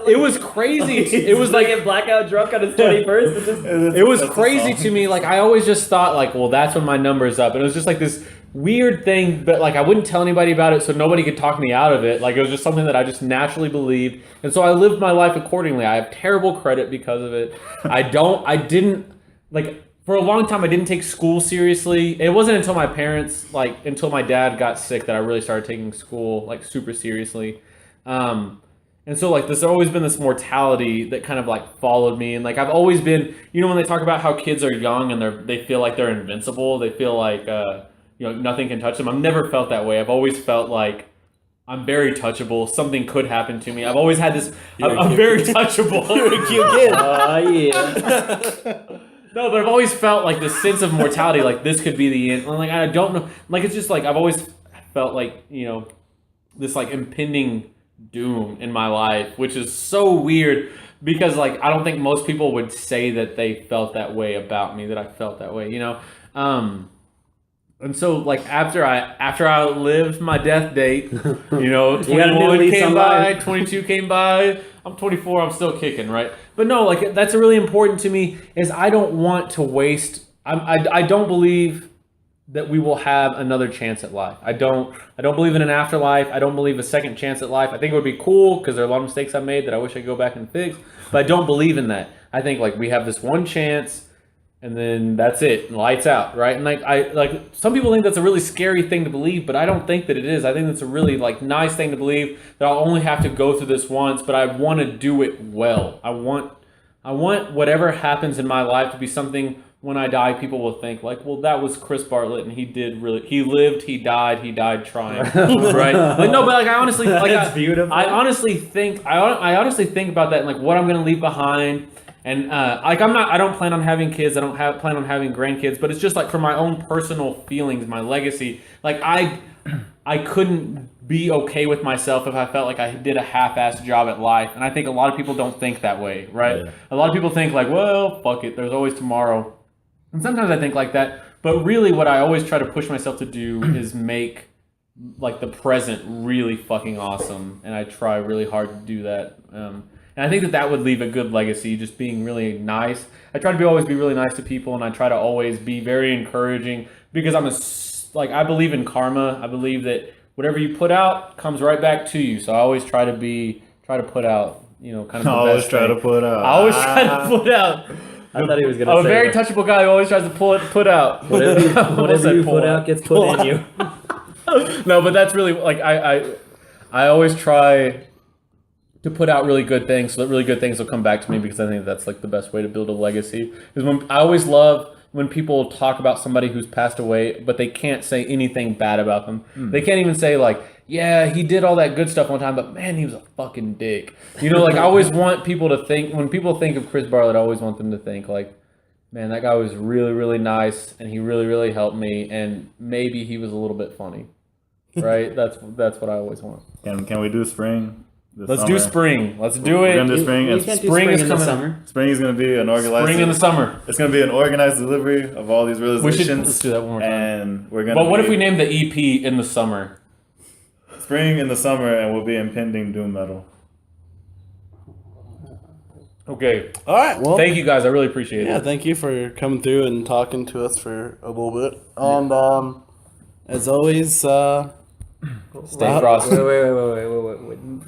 it was crazy. It was like get blackout drunk on his 21st. it was crazy to me. Like I always just thought like, well, that's when my number's up, and it was just like this weird thing. But like I wouldn't tell anybody about it, so nobody could talk me out of it. Like it was just something that I just naturally believed, and so I lived my life accordingly. I have terrible credit because of it. I didn't like. For a long time, I didn't take school seriously. It wasn't until my parents, like, until my dad got sick that I really started taking school, like, super seriously. And so, like, there's always been this mortality that kind of, like, followed me. And, like, I've always been, you know, when they talk about how kids are young and they feel like they're invincible, they feel like, you know, nothing can touch them. I've never felt that way. I've always felt like I'm very touchable. Something could happen to me. I've always had this, I'm very touchable. You're a cute kid. Yeah. No, but I've always felt like this sense of mortality, like this could be the end. Like I don't know, like it's just like I've always felt like, you know, this like impending doom in my life, which is so weird because like I don't think most people would say that they felt that way about me, that I felt that way, you know. And so like after I lived my death date, you know, 21 came by, 22 came by. I'm 24, I'm still kicking, right? But no, like that's really important to me is I don't want to waste, I don't believe that we will have another chance at life. I don't believe in an afterlife. I don't believe a second chance at life. I think it would be cool because there are a lot of mistakes I made that I wish I could go back and fix, but I don't believe in that. I think like we have this one chance and then that's it, lights out, right? And like some people think that's a really scary thing to believe, but I don't think that it is. I think that's a really like nice thing to believe that I'll only have to go through this once, but I want to do it well. I want whatever happens in my life to be something when I die, people will think like, well, that was Chris Bartlett, and he lived, he died trying, right? Like no, but like I honestly, like That's beautiful. I honestly think about that and like what I'm gonna leave behind. And like I don't plan on having kids. I don't plan on having grandkids. But it's just like for my own personal feelings, my legacy. Like I couldn't be okay with myself if I felt like I did a half-assed job at life. And I think a lot of people don't think that way, right? Yeah. A lot of people think like, well, fuck it. There's always tomorrow. And sometimes I think like that. But really, what I always try to push myself to do is make like the present really fucking awesome. And I try really hard to do that. And I think that would leave a good legacy, just being really nice. I try to always be really nice to people, and I try to always be very encouraging because I believe in karma. I believe that whatever you put out comes right back to you. So I always try to put out, you know, kind of the best thing. I always try to put out. I thought he was gonna say a very touchable guy who always tries to put out. Whatever you put out gets put in you. No, but that's really like I always try to put out really good things so that really good things will come back to me because I think that's like the best way to build a legacy. Because I always love when people talk about somebody who's passed away, but they can't say anything bad about them. They can't even say like, yeah, he did all that good stuff one time, but man, he was a fucking dick. You know, like I always want people to think, when people think of Chris Bartlett, I always want them to think like, man, that guy was really, really nice and he really, really helped me and maybe he was a little bit funny. Right? That's what I always want. Can we do spring? Let's do spring. Let's do it. We're gonna do spring. You can't do spring is in the coming. summer. Spring is gonna be an organized. Spring in the summer. It's gonna be an organized delivery of all these realizations. Let's do that one more time. And we're gonna. But what if we name the EP in the summer? Spring in the summer, and we'll be impending doom metal. Okay. All right. Well, Thank you guys. I really appreciate it. Yeah, thank you for coming through and talking to us for a little bit. And as always, Stay frosty. Wait.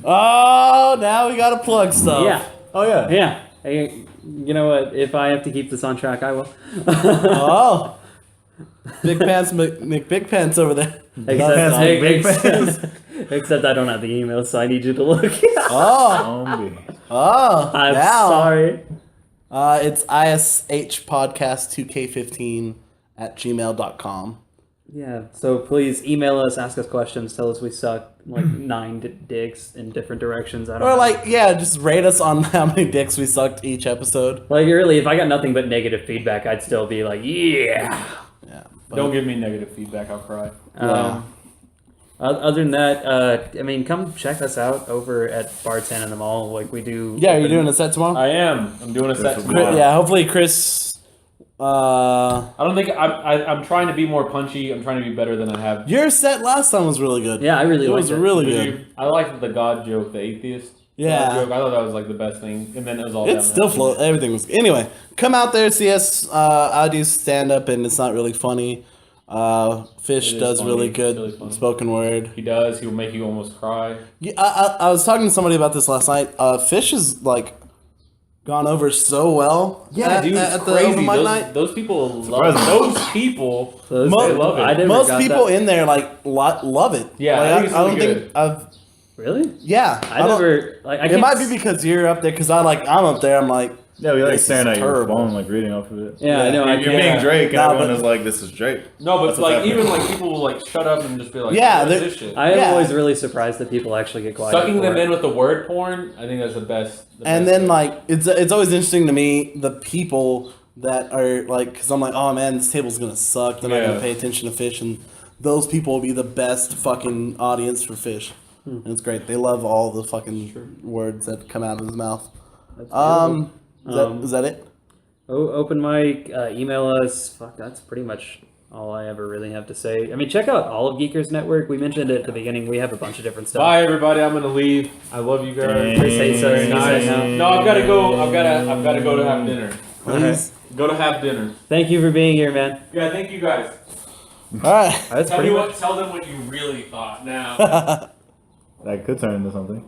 Oh, now we gotta plug stuff. Yeah. Oh yeah. Yeah. Hey, you know what? If I have to keep this on track, I will. Oh, Big Pants McBig Pants over there. Except I don't have the email, so I need you to look. I'm I'm sorry. It's ishpodcast2k15@gmail.com. Yeah, so please email us, ask us questions, tell us we suck, like 9 dicks in different directions. I don't know. Or like, yeah, just rate us on how many dicks we sucked each episode. Like really, if I got nothing but negative feedback, I'd still be like, yeah. Yeah. Don't give me negative feedback. I'll cry. Yeah. Other than that, I mean, come check us out over at Bar 10 in the mall. Like we do. Yeah, you're doing a set tomorrow? I am. I'm doing a set Chris- tomorrow. Yeah, hopefully Chris. I don't think I'm trying to be more punchy. I'm trying to be better than I have. Your set last time was really good. Yeah, I really It liked was it. really Did good. you? I liked the God joke, the atheist. Yeah. God joke. I thought that was like the best thing, and then it was all. It's still downhill. flow. Everything was. Anyway, come out there, see us. I do stand up, and it's not really funny. Fish It is does funny. really It's good really funny. spoken word. He does. He will make you almost cry. Yeah, I was talking to somebody about this last night. Fish is like gone over so well. at dude, at it's the crazy. open mic night. Those people love Surprising. those people. Those- Mo- they love it. I never Most got people that. in there like love it. Yeah, like, I think it's really don't good. think I've. Really? Yeah, I don't- never. Like, I It can't might be because you're up there, because I'm up there. I'm like, Yeah, we like This is staring at your terrible. phone, like reading off of it. Yeah, I know. I You're can't. being Drake, and Nah, everyone but- is like, "This is Drake." No, but That's what's like happening. even like people will like shut up and just be like, Yeah, "What is they're- this shit?" I am Yeah. always really surprised that people actually get quiet. Sucking them for it. in with the word porn. I think that's the best. and then like it's always interesting to me the people that are like, because I'm like, oh man, this table's gonna suck. They're not Yeah. gonna pay attention to Fish, and those people will be the best fucking audience for Fish. And it's great. They love all the fucking words that come out of his mouth. That's beautiful. Is that it? Open mic, email us. Fuck, that's pretty much all I ever really have to say. I mean, check out all of Geekers Network. We mentioned it at the beginning. We have a bunch of different stuff. Bye everybody. I'm gonna leave. I love you guys. Chris hates us. He Nice. said no. No, I've got to go. I've got to go to have dinner. Please. Go to have dinner. Thank you for being here, man. Yeah, thank you guys. All right. That's Tell pretty me much. what. Tell them what you really thought now. That could turn into something.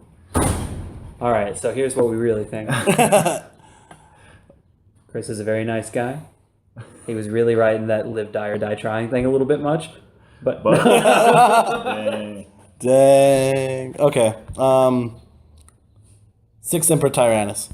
All right, so here's what we really think. Chris is a very nice guy. He was really right in that live, die, or die trying thing a little bit much. But Dang. Dang. Okay. Six Emperor Tyrannus.